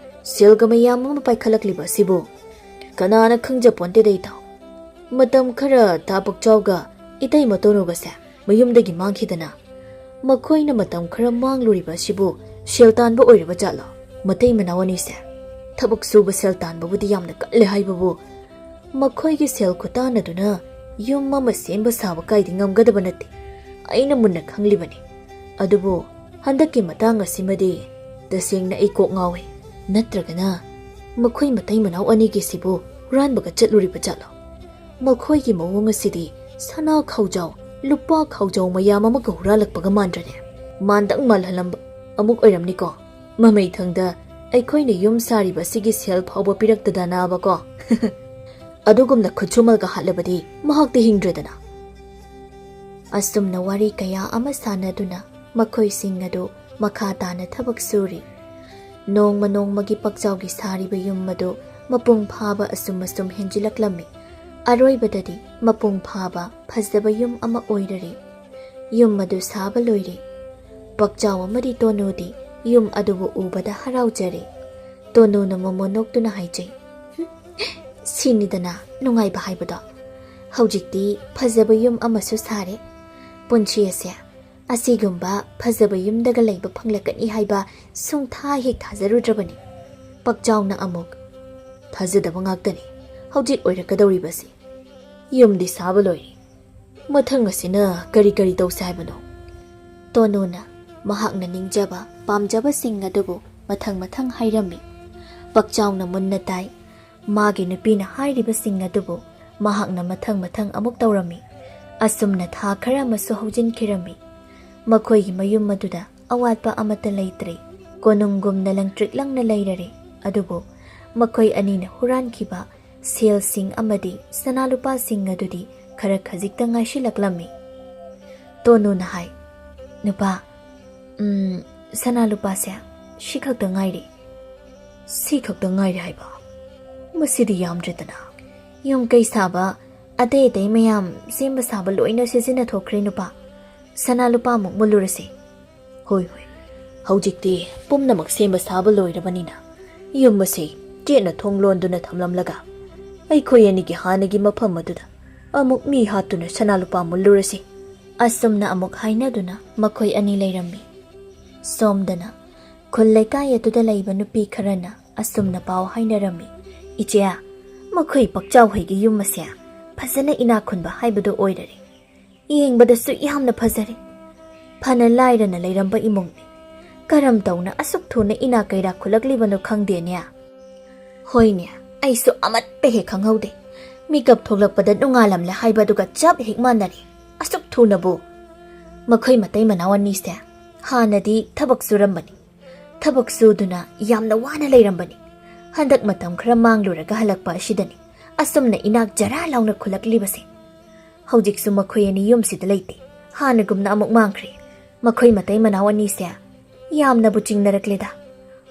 ꯁꯦꯜꯒ ꯃꯌꯥꯝ ꯑꯃ ꯄꯥꯏꯈꯠꯂꯛꯂꯤꯕ ꯑꯁꯤꯕꯨ ꯀꯅꯥꯅ ꯈꯪꯖꯄꯣꯟꯇꯦꯗ ꯏꯇꯥꯎ. ꯃꯇꯝ ꯈꯔ ꯇꯥ ꯄꯛꯆꯥꯎꯒ ꯏꯇꯩ ꯃꯇꯣꯟꯅꯨꯒꯁꯦ ꯃꯌꯨꯝꯗꯒꯤ ꯃꯥꯡꯈꯤꯗꯅ ꯃꯈꯣꯏꯅ ꯃꯇꯝ ꯈꯔ ꯃꯥꯡꯂꯨꯔꯤꯕ ꯑꯁꯤꯕꯨ ꯁꯦꯜ ꯇꯥꯟꯕ ꯑꯣꯏꯔꯤꯕ ꯖꯥꯠꯂꯣ? ꯃꯇꯩ ꯃꯅꯥꯎ ꯑꯅꯤꯁꯦ ꯊꯕꯛ ꯁꯨꯕ ꯁꯦꯜ ꯇꯥꯟꯕꯕꯨꯗꯤ ꯌꯥꯝꯅ ꯀꯜꯂꯦ ꯍꯥꯏꯕꯕꯨ ꯃꯈꯣꯏꯒꯤ ꯁꯦꯜ ꯈꯨꯇꯥꯟ ꯑꯗꯨꯅ ꯌꯨꯝ ꯑꯃ ꯁꯦꯝꯕ ꯁꯥꯕ ꯀꯥꯏꯗꯤ ꯉꯝꯒꯗꯕ ꯅꯠꯇꯦ. ꯑꯩꯅ ꯃꯨꯟꯅ ꯈꯪꯂꯤꯕꯅꯤ. ꯑꯗꯨꯕꯨ ꯍꯟꯗꯛꯀꯤ ꯃꯇꯥꯡ ꯑꯁꯤꯃꯗꯤ ꯇꯁꯦꯡꯅ ꯑꯩ ꯀꯣꯛ ꯉꯥꯎꯏ. ꯅꯠꯇ꯭ꯔꯒꯅ ꯃꯈꯣꯏ ꯃꯇꯩ ꯃꯅꯥꯎ ꯑꯅꯤꯒꯤꯁꯤꯕꯨ ꯍꯨꯔꯥꯟꯕꯒ ꯆꯠꯂꯨꯔꯤꯕ ꯖꯥꯠꯂꯣ? ꯃꯈꯣꯏꯒꯤ ꯃꯑꯣꯡ ꯑꯁꯤꯗꯤ ꯁꯅꯥ ꯈꯥꯎꯖꯥꯎ, ꯂꯨꯄꯥ ꯈꯥꯎꯖꯥꯎ ꯃꯌꯥꯝ ꯑꯃꯒ ꯍꯨꯔꯥꯜꯂꯛꯄꯒ ꯃꯥꯟꯗ꯭ꯔꯅꯦ? ꯃꯥꯟꯗꯪ ꯃꯥꯜꯍꯜꯂꯝꯕ ꯑꯃꯨꯛ ꯑꯣꯏꯔꯝꯅꯤꯀꯣ. ꯃꯃꯩꯊꯪꯗ ꯑꯩꯈꯣꯏꯅ ꯌꯨꯝ ꯁꯥꯔꯤꯕ ꯑꯁꯤꯒꯤ ꯁꯦꯜ ꯐꯥꯎꯕ ꯄꯤꯔꯛꯇꯗꯅꯕꯀꯣ. ꯑꯗꯨꯒꯨꯝꯅ ꯈꯨꯠꯁꯨꯃꯜꯒ ꯍꯥꯠꯂꯕꯗꯤ ꯃꯍꯥꯛꯇꯤ ꯍꯤꯡꯗ꯭ꯔꯦꯗꯅ. ꯑꯁꯨꯝꯅ ꯋꯥꯔꯤ ꯀꯌꯥ ꯑꯃ ꯁꯥꯟꯅꯗꯨꯅ ꯃꯈꯣꯏꯁꯤꯡ ꯑꯗꯨ ꯃꯈꯥ ꯇꯥꯅ ꯊꯕꯛ ꯁꯨꯔꯤ. ꯅꯣꯡꯃ ꯅꯣꯡꯃꯒꯤ ꯄꯛꯆꯥꯎꯒꯤ ꯁꯥꯔꯤꯕ ꯌꯨꯝ ꯑꯗꯨ ꯃꯄꯨꯡ ꯐꯥꯕ ꯑꯁꯨꯝ ꯍꯦꯟꯖꯤꯜꯂꯛꯂꯝꯃꯤ. ꯑꯔꯣꯏꯕꯗꯗꯤ ꯃꯄꯨꯡ ꯐꯥꯕ ꯐꯖꯕ ꯌꯨꯝ ꯑꯃ ꯑꯣꯏꯔꯔꯤ. ꯌꯨꯝ ꯑꯗꯨ ꯁꯥꯕ ꯂꯣꯏꯔꯦ. ꯄꯛꯆꯥꯎ ꯑꯃꯗꯤ ꯇꯣꯅꯨꯗꯤ ꯌꯨꯝ ꯑꯗꯨꯕꯨ ꯎꯕꯗ ꯍꯔꯥꯎꯖꯔꯦ. ꯇꯣꯅꯨꯅ ꯃꯣꯃꯣ ꯅꯣꯛꯇꯨꯅ ꯍꯥꯏꯖꯩ, ꯁꯤꯅꯤꯗꯅ ꯅꯨꯡꯉꯥꯏꯕ ꯍꯥꯏꯕꯗꯣ. ꯍꯧꯖꯤꯛꯇꯤ ꯐꯖꯕ ꯌꯨꯝ ꯑꯃꯁꯨ ꯁꯥꯔꯦ. ꯄꯨꯟꯁꯤ ꯑꯁꯦ ꯑꯁꯤꯒꯨꯝꯕ ꯐꯖꯕ ꯌꯨꯝꯗꯒ ꯂꯩꯕ ꯐꯪꯂꯛꯀꯅꯤ ꯍꯥꯏꯕ ꯁꯨꯡꯊꯥ ꯍꯦꯛ ꯊꯥꯖꯔꯨꯗ꯭ꯔꯕꯅꯤ. ꯄꯛꯆꯥꯎꯅ ꯑꯃꯨꯛ, ꯊꯥꯖꯗꯕ ꯉꯥꯛꯇꯅꯤ ꯍꯧꯖꯤꯛ ꯑꯣꯏꯔꯛꯀꯗꯧꯔꯤꯕꯁꯤ. ꯌꯨꯝꯗꯤ ꯁꯥꯕ ꯂꯣꯏꯔꯦ. ꯃꯊꯪ ꯑꯁꯤꯅ ꯀꯔꯤ ꯀꯔꯤ ꯇꯧꯁꯦ ꯍꯥꯏꯕꯅꯣ? ꯇꯣꯅꯨꯅ ꯃꯍꯥꯛꯅ ꯅꯤꯡꯖꯕ ꯄꯥꯝꯖꯕꯁꯤꯡ ꯑꯗꯨꯕꯨ ꯃꯊꯪ ꯃꯊꯪ ꯍꯥꯏꯔꯝꯃꯤ. ꯄꯛꯆꯥꯎꯅ ꯃꯨꯟꯅ ꯇꯥꯏ. ꯃꯥꯒꯤ ꯅꯨꯄꯤꯅ ꯍꯥꯏꯔꯤꯕꯁꯤꯡ ꯑꯗꯨꯕꯨ ꯃꯍꯥꯛꯅ ꯃꯊꯪ ꯃꯊꯪ ꯑꯃꯨꯛ ꯇꯧꯔꯝꯃꯤ. ꯑꯁꯨꯝꯅ ꯊꯥ ꯈꯔ ꯑꯃꯁꯨ ꯍꯧꯖꯤꯟꯈꯤꯔꯝꯃꯤ. ꯃꯈꯣꯏꯒꯤ ꯃꯌꯨꯝ ꯑꯗꯨꯗ ꯑꯋꯥꯠꯄ ꯑꯃꯠꯇ ꯂꯩꯇ꯭ꯔꯦ. ꯀꯣꯅꯨꯡꯒꯨꯝꯅ ꯂꯪꯇ꯭ꯔꯤꯛ ꯂꯪꯅ ꯂꯩꯔꯔꯦ. ꯑꯗꯨꯕꯨ ꯃꯈꯣꯏ ꯑꯅꯤꯅ ꯍꯨꯔꯥꯟꯈꯤꯕ ꯁꯦꯜꯁꯤꯡ ꯑꯃꯗꯤ ꯁꯅꯥ ꯂꯨꯄꯥꯁꯤꯡ ꯑꯗꯨꯗꯤ ꯈꯔ ꯈꯖꯤꯛꯇ ꯉꯥꯏꯁꯤꯜꯂꯛꯂꯝꯃꯤ. ꯇꯣꯅꯨꯅ ꯍꯥꯏ, ꯅꯨꯄꯥ, ꯁꯅꯥ ꯂꯨꯄꯥꯁꯦ ꯁꯤ ꯈꯛꯇ ꯉꯥꯏꯔꯦ. ꯁꯤ ꯈꯛꯇ ꯉꯥꯏꯔꯦ ꯍꯥꯏꯕ? ꯃꯁꯤꯗꯤ ꯌꯥꯝꯗ꯭ꯔꯦꯗꯅ. ꯌꯨꯝ ꯀꯩ ꯁꯥꯕ ꯑꯇꯩ ꯑꯇꯩ ꯃꯌꯥꯝ ꯁꯦꯝꯕ ꯁꯥꯕ ꯂꯣꯏꯅ ꯁꯤꯖꯤꯟꯅꯊꯣꯛꯈ꯭ꯔꯦ ꯅꯨꯄꯥ. ꯁꯅꯥ ꯂꯨꯄꯥꯃꯨꯛ ꯃꯨꯜꯂꯨꯔꯁꯤ. ꯍꯣꯏ, ꯍꯧꯖꯤꯛꯇꯤ ꯄꯨꯝꯅꯃꯛ ꯁꯦꯝꯕ ꯁꯥꯕ ꯂꯣꯏꯔꯕꯅꯤꯅ ꯌꯨꯝ ꯑꯁꯤ ꯆꯦꯠꯅ ꯊꯣꯡ ꯂꯣꯟꯗꯨꯅ ꯊꯝꯂꯝꯂꯒ ꯑꯩꯈꯣꯏ ꯑꯅꯤꯒꯤ ꯍꯥꯟꯅꯒꯤ ꯃꯐꯝ ꯑꯗꯨꯗ ꯑꯃꯨꯛ ꯃꯤ ꯍꯥꯠꯇꯨꯅ ꯁꯅꯥ ꯂꯨꯄꯥ ꯃꯨꯜꯂꯨꯔꯁꯤ. ꯑꯁꯨꯝꯅ ꯑꯃꯨꯛ ꯍꯥꯏꯅꯗꯨꯅ ꯃꯈꯣꯏ ꯑꯅꯤ ꯂꯩꯔꯝꯃꯤ. ꯁꯣꯝꯗꯅ ꯈꯨꯜ ꯂꯩꯀꯥꯏ ꯑꯗꯨꯗ ꯂꯩꯕ ꯅꯨꯄꯤ ꯈꯔꯅ ꯑꯁꯨꯝꯅ ꯄꯥꯎ ꯍꯥꯏꯅꯔꯝꯃꯤ. ꯏꯆꯦ, ꯃꯈꯣꯏ ꯄꯛꯆꯥꯎ ꯍꯣꯏꯒꯤ ꯌꯨꯝ ꯑꯁꯦ ꯐꯖꯅ ꯏꯅꯥꯛ ꯈꯨꯟꯕ ꯍꯥꯏꯕꯗꯨ ꯑꯣꯏꯔꯔꯦ. ꯌꯦꯡꯕꯗꯁꯨ ꯌꯥꯝꯅ ꯐꯖꯔꯦ. ꯐꯅ ꯂꯥꯏꯔꯅ ꯂꯩꯔꯝꯕ ꯏꯃꯨꯡꯅꯤ. ꯀꯔꯝ ꯇꯧꯅ ꯑꯁꯨꯛ ꯊꯨꯅ ꯏꯅꯥꯛ ꯀꯩꯔꯥꯛ ꯈꯨꯜꯂꯛꯂꯤꯕꯅꯣ ꯈꯪꯗꯦꯅꯦ. ꯍꯣꯏꯅꯦ, ꯑꯩꯁꯨ ꯑꯃꯠꯇ ꯍꯦꯛ ꯈꯪꯍꯧꯗꯦ. ꯃꯤꯀꯞ ꯊꯣꯛꯂꯛꯄꯗ ꯅꯣꯡꯉꯥꯜꯂꯝꯂꯦ ꯍꯥꯏꯕꯗꯨꯒ ꯆꯞ ꯍꯦꯛ ꯃꯥꯟꯅꯔꯦ. ꯑꯁꯨꯛ ꯊꯨꯅꯕꯨ. ꯃꯈꯣꯏ ꯃꯇꯩ ꯃꯅꯥꯎ ꯑꯅꯤꯁꯦ ꯍꯥꯟꯅꯗꯤ ꯊꯕꯛ ꯁꯨꯔꯝꯕꯅꯤ. ꯊꯕꯛ ꯁꯨꯗꯨꯅ ꯌꯥꯝꯅ ꯋꯥꯅ ꯂꯩꯔꯝꯕꯅꯤ. ꯍꯟꯗꯛꯃꯇꯝ ꯈꯔ マꯡꯂꯨꯔꯒ ꯍꯜꯂꯛꯄ ꯑꯁꯤꯗꯅꯤ ꯑꯁꯨꯝꯅ ꯏꯅꯥꯛ ꯖꯔꯥ ꯂꯥꯎꯅ ꯈꯨꯜꯂꯛꯂꯤꯕꯁꯦ. ꯍꯧꯖꯤꯛꯁꯨ ꯃꯈꯣꯏ ꯑꯅꯤ ꯌꯨꯝꯁꯤꯗ ꯂꯩꯇꯦ. ꯍꯥꯟꯅꯒꯨꯝꯅ ꯑꯃꯨꯛ ꯃꯥꯡꯈ꯭ꯔꯦ. ꯃꯈꯣꯏ ꯃꯇꯩ ꯃꯅꯥꯎ ꯑꯅꯤꯁꯦ ꯌꯥꯝꯅꯕꯨ ꯆꯤꯡꯅꯔꯛꯂꯦꯗ.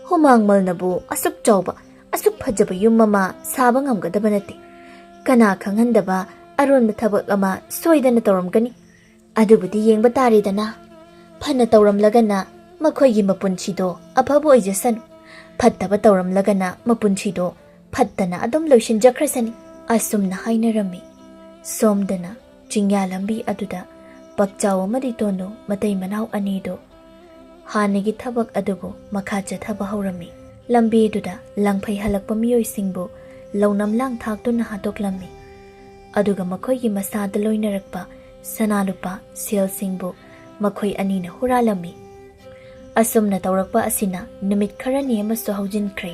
ꯍꯨꯃꯥꯡꯃꯜꯅꯕꯨ ꯑꯁꯨꯛ ꯆꯥꯎꯕ, ꯑꯁꯨꯛ ꯐꯖꯕ ꯌꯨꯝ ꯑꯃ ꯁꯥꯕ ꯉꯝꯒꯗꯕ ꯅꯠꯇꯦ. ꯀꯅꯥ ꯈꯪꯍꯟꯗꯕ ꯑꯔꯣꯟꯕ ꯊꯕꯛ ꯑꯃ ꯁꯣꯏꯗꯅ ꯇꯧꯔꯝꯒꯅꯤ. ꯑꯗꯨꯕꯨꯗꯤ ꯌꯦꯡꯕ ꯇꯥꯔꯦꯗꯅ ꯐꯅ ꯇꯧꯔꯝꯂꯒꯅ ꯃꯈꯣꯏꯒꯤ ꯃꯄꯨꯟꯁꯤꯗꯣ ꯑꯐꯕ ꯑꯣꯏꯖꯁꯅꯨ ꯐꯠꯇꯕ ꯇꯧꯔꯝꯂꯒꯅ ꯃꯄꯨꯟꯁꯤꯗꯣ ꯐꯠꯇꯅ ꯑꯗꯨꯝ ꯂꯣꯏꯁꯤꯟꯖꯈ꯭ꯔꯁꯅꯤ ꯑꯁꯨꯝꯅ ꯍꯥꯏꯅꯔꯝꯃꯤ ꯁꯣꯝꯗꯅ ꯆꯤꯡꯌꯥ ꯂꯝꯕꯤ ꯑꯗꯨꯗ ꯄꯛꯆꯥꯎ ꯑꯃꯗꯤ ꯇꯣꯅꯨ ꯃꯇꯩ ꯃꯅꯥꯎ ꯑꯅꯤꯗꯨ ꯍꯥꯟꯅꯒꯤ ꯊꯕꯛ ꯑꯗꯨꯕꯨ ꯃꯈꯥ ꯆꯠꯊꯕ ꯍꯧꯔꯝꯃꯤ ꯂꯝꯕꯤꯗꯨꯗ ꯂꯪꯐꯩ ꯍꯜꯂꯛꯄ ꯃꯤꯑꯣꯏꯁꯤꯡꯕꯨ ꯂꯧꯅꯝ ꯂꯥꯡꯊꯥꯛꯇꯨꯅ ꯍꯥꯠꯇꯣꯛꯂꯝꯃꯤ ꯑꯗꯨꯒ ꯃꯈꯣꯏꯒꯤ ꯃꯁꯥꯗ ꯂꯣꯏꯅꯔꯛꯄ ꯁꯅꯥ ꯂꯨꯄꯥ ꯁꯦꯜꯁꯤꯡꯕꯨ ꯃꯈꯣꯏ ꯑꯅꯤꯅ ꯍꯨꯔꯥꯜꯂꯝꯃꯤ ꯑꯁꯨꯝꯅ ꯇꯧꯔꯛꯄ ꯑꯁꯤꯅ ꯅꯨꯃꯤꯠ ꯈꯔꯅꯤ ꯑꯃꯁꯨ ꯍꯧꯖꯤꯟꯈ꯭ꯔꯦ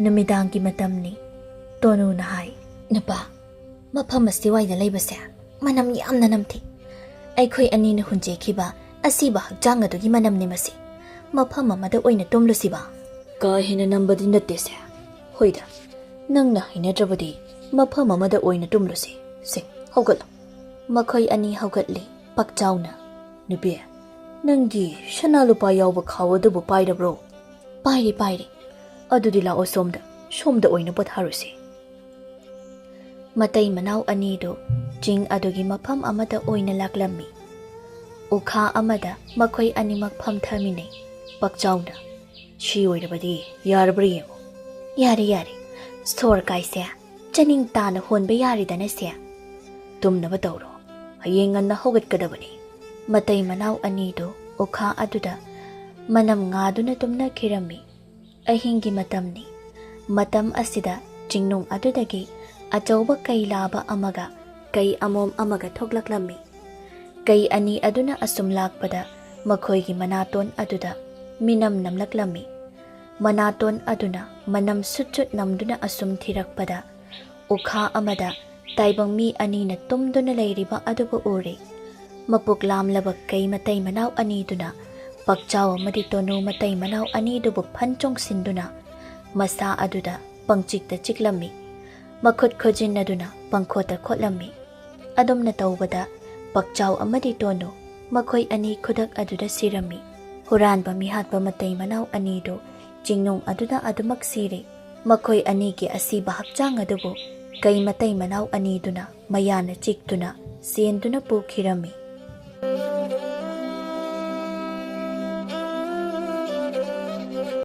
ꯅꯨꯃꯤꯗꯥꯡꯒꯤ ꯃꯇꯝꯅꯤ ꯇꯣꯅꯨꯅ ꯍꯥꯏ ꯅꯨꯄꯥ ꯃꯐꯝ ꯑꯁꯤꯋꯥꯏꯗ ꯂꯩꯕꯁꯦ ꯃꯅꯝ ꯌꯥꯝꯅ ꯅꯝꯊꯤ ꯑꯩꯈꯣꯏ ꯑꯅꯤꯅ ꯍꯨꯟꯖꯦꯛꯈꯤꯕ ꯑꯁꯤꯕ ꯍꯛꯆꯥꯡ ꯑꯗꯨꯒꯤ ꯃꯅꯝꯅꯤ ꯃꯁꯤ ꯃꯐꯝ ꯑꯃꯗ ꯑꯣꯏꯅ ꯇꯨꯝꯂꯨꯁꯤꯕ ꯀꯥ ꯍꯦꯟꯅ ꯅꯝꯕꯗꯤ ꯅꯠꯇꯦꯁꯦ ꯍꯣꯏꯗ ꯅꯪꯅ ꯍꯩꯅꯗ꯭ꯔꯕꯗꯤ ꯃꯐꯝ ꯑꯃꯗ ꯑꯣꯏꯅ ꯇꯨꯝꯂꯨꯁꯤ ꯁꯦ ꯍꯧꯒꯠꯂꯣ ꯃꯈꯣꯏ ꯑꯅꯤ ꯍꯧꯒꯠꯂꯤ ꯄꯛꯆꯥꯎꯅ ꯅꯨꯄꯤ ꯅꯪꯒꯤ ꯁꯅꯥ ꯂꯨꯄꯥ ꯌꯥꯎꯕ ꯈꯥꯎ ꯑꯗꯨꯕꯨ ꯄꯥꯏꯔꯕ꯭ꯔꯣ ꯄꯥꯏꯔꯤ ꯑꯗꯨꯗꯤ ꯂꯥꯛꯑꯣ ꯁꯣꯝꯗ ꯑꯣꯏꯅ ꯄꯣꯊꯥꯔꯨꯁꯤ ꯃꯇꯩ ꯃꯅꯥꯎ ꯑꯅꯤꯗꯨ ꯆꯤꯡ ꯑꯗꯨꯒꯤ ꯃꯐꯝ ꯑꯃꯗ ꯑꯣꯏꯅ ꯂꯥꯛꯂꯝꯃꯤ ꯎꯈꯥ ꯑꯃꯗ ꯃꯈꯣꯏ ꯑꯅꯤꯃꯛ ꯐꯝꯊꯃꯤꯟꯅꯩ ꯄꯛꯆꯥꯎꯅ ꯁꯤ ꯑꯣꯏꯔꯕꯗꯤ ꯌꯥꯔꯕ꯭ꯔꯥ ꯌꯦꯡꯉꯣ ꯌꯥꯔꯦ ꯁꯣꯔ ꯀꯥꯏꯁꯦ ꯆꯅꯤꯡ ꯇꯥꯅ ꯍꯣꯟꯕ ꯌꯥꯔꯦꯗꯅ ꯁꯦ ꯇꯨꯝꯅꯕ ꯇꯧꯔꯣ ꯍꯌꯦꯡ ꯉꯟꯅ ꯍꯧꯒꯠꯀꯗꯕꯅꯤ ꯃꯇꯩ ꯃꯅꯥꯎ ꯑꯅꯤꯗꯨ ꯎꯈꯥ ꯑꯗꯨꯗ ꯃꯅꯝ ꯉꯥꯗꯨꯅ ꯇꯨꯝꯅꯈꯤꯔꯝꯃꯤ ꯑꯍꯤꯡꯒꯤ ꯃꯇꯝꯅꯤ ꯃꯇꯝ ꯑꯁꯤꯗ ꯆꯤꯡꯅꯨꯡ ꯑꯗꯨꯗꯒꯤ ꯑꯆꯧꯕ ꯀꯩ ꯂꯥꯕ ꯑꯃꯒ ꯀꯩ ꯑꯃꯣꯝ ꯑꯃꯒ ꯊꯣꯛꯂꯛꯂꯝꯃꯤ ꯀꯩ ꯑꯅꯤ ꯑꯗꯨꯅ ꯑꯁꯨꯝ ꯂꯥꯛꯄꯗ ꯃꯈꯣꯏꯒꯤ ꯃꯅꯥꯇꯣꯟ ꯑꯗꯨꯗ ꯃꯤꯅꯝ ꯅꯝꯂꯛꯂꯝꯃꯤ ꯃꯅꯥꯇꯣꯟ ꯑꯗꯨꯅ ꯃꯅꯝ ꯁꯨꯠ ꯅꯝꯗꯨꯅ ꯑꯁꯨꯝ ꯊꯤꯔꯛꯄꯗ ꯎꯈꯥ ꯑꯃꯗ ꯇꯥꯏꯕꯪ ꯃꯤ ꯑꯅꯤꯅ ꯇꯨꯝꯗꯨꯅ ꯂꯩꯔꯤꯕ ꯑꯗꯨꯕꯨ ꯎꯔꯦ ꯃꯄꯨꯛ ꯂꯥꯝꯂꯕ ꯀꯩ ꯃꯇꯩ ꯃꯅꯥꯎ ꯑꯅꯤꯗꯨꯅ ꯄꯛꯆꯥꯎ ꯑꯃꯗꯤ ꯇꯣꯅꯨ ꯃꯇꯩ ꯃꯅꯥꯎ ꯑꯅꯤꯗꯨꯕꯨ ꯐꯟ ꯆꯣꯡꯁꯤꯟꯗꯨꯅ ꯃꯁꯥ ꯑꯗꯨꯗ ꯄꯪꯆꯤꯛꯇ ꯆꯤꯛꯂꯝꯃꯤ ꯃꯈꯨꯠ ꯈꯨꯖꯤꯟꯅꯗꯨꯅ ꯄꯪꯈꯣꯠꯇ ꯈꯣꯠꯂꯝꯃꯤ ꯑꯗꯨꯝꯅ ꯇꯧꯕꯗ ꯄꯛꯆꯥꯎ ꯑꯃꯗꯤ ꯇꯣꯅꯨ ꯃꯈꯣꯏ ꯑꯅꯤ ꯈꯨꯗꯛ ꯑꯗꯨꯗ ꯁꯤꯔꯝꯃꯤ ꯍꯨꯔꯥꯟꯕ ꯃꯤꯍꯥꯠꯄ ꯃꯇꯩ ꯃꯅꯥꯎ ꯑꯅꯤꯗꯨ ꯆꯤꯡꯅꯨꯡ ꯑꯗꯨꯗ ꯑꯗꯨꯃꯛ ꯁꯤꯔꯦ ꯃꯈꯣꯏ ꯑꯅꯤꯒꯤ ꯑꯁꯤꯕ ꯍꯛꯆꯥꯡ ꯑꯗꯨꯕꯨ ꯀꯩ ꯃꯇꯩ ꯃꯅꯥꯎ ꯑꯅꯤꯗꯨꯅ ꯃꯌꯥꯅ ꯆꯤꯛꯇꯨꯅ ꯆꯦꯟꯗꯨꯅ ꯄꯨꯈꯤꯔꯝꯃꯤ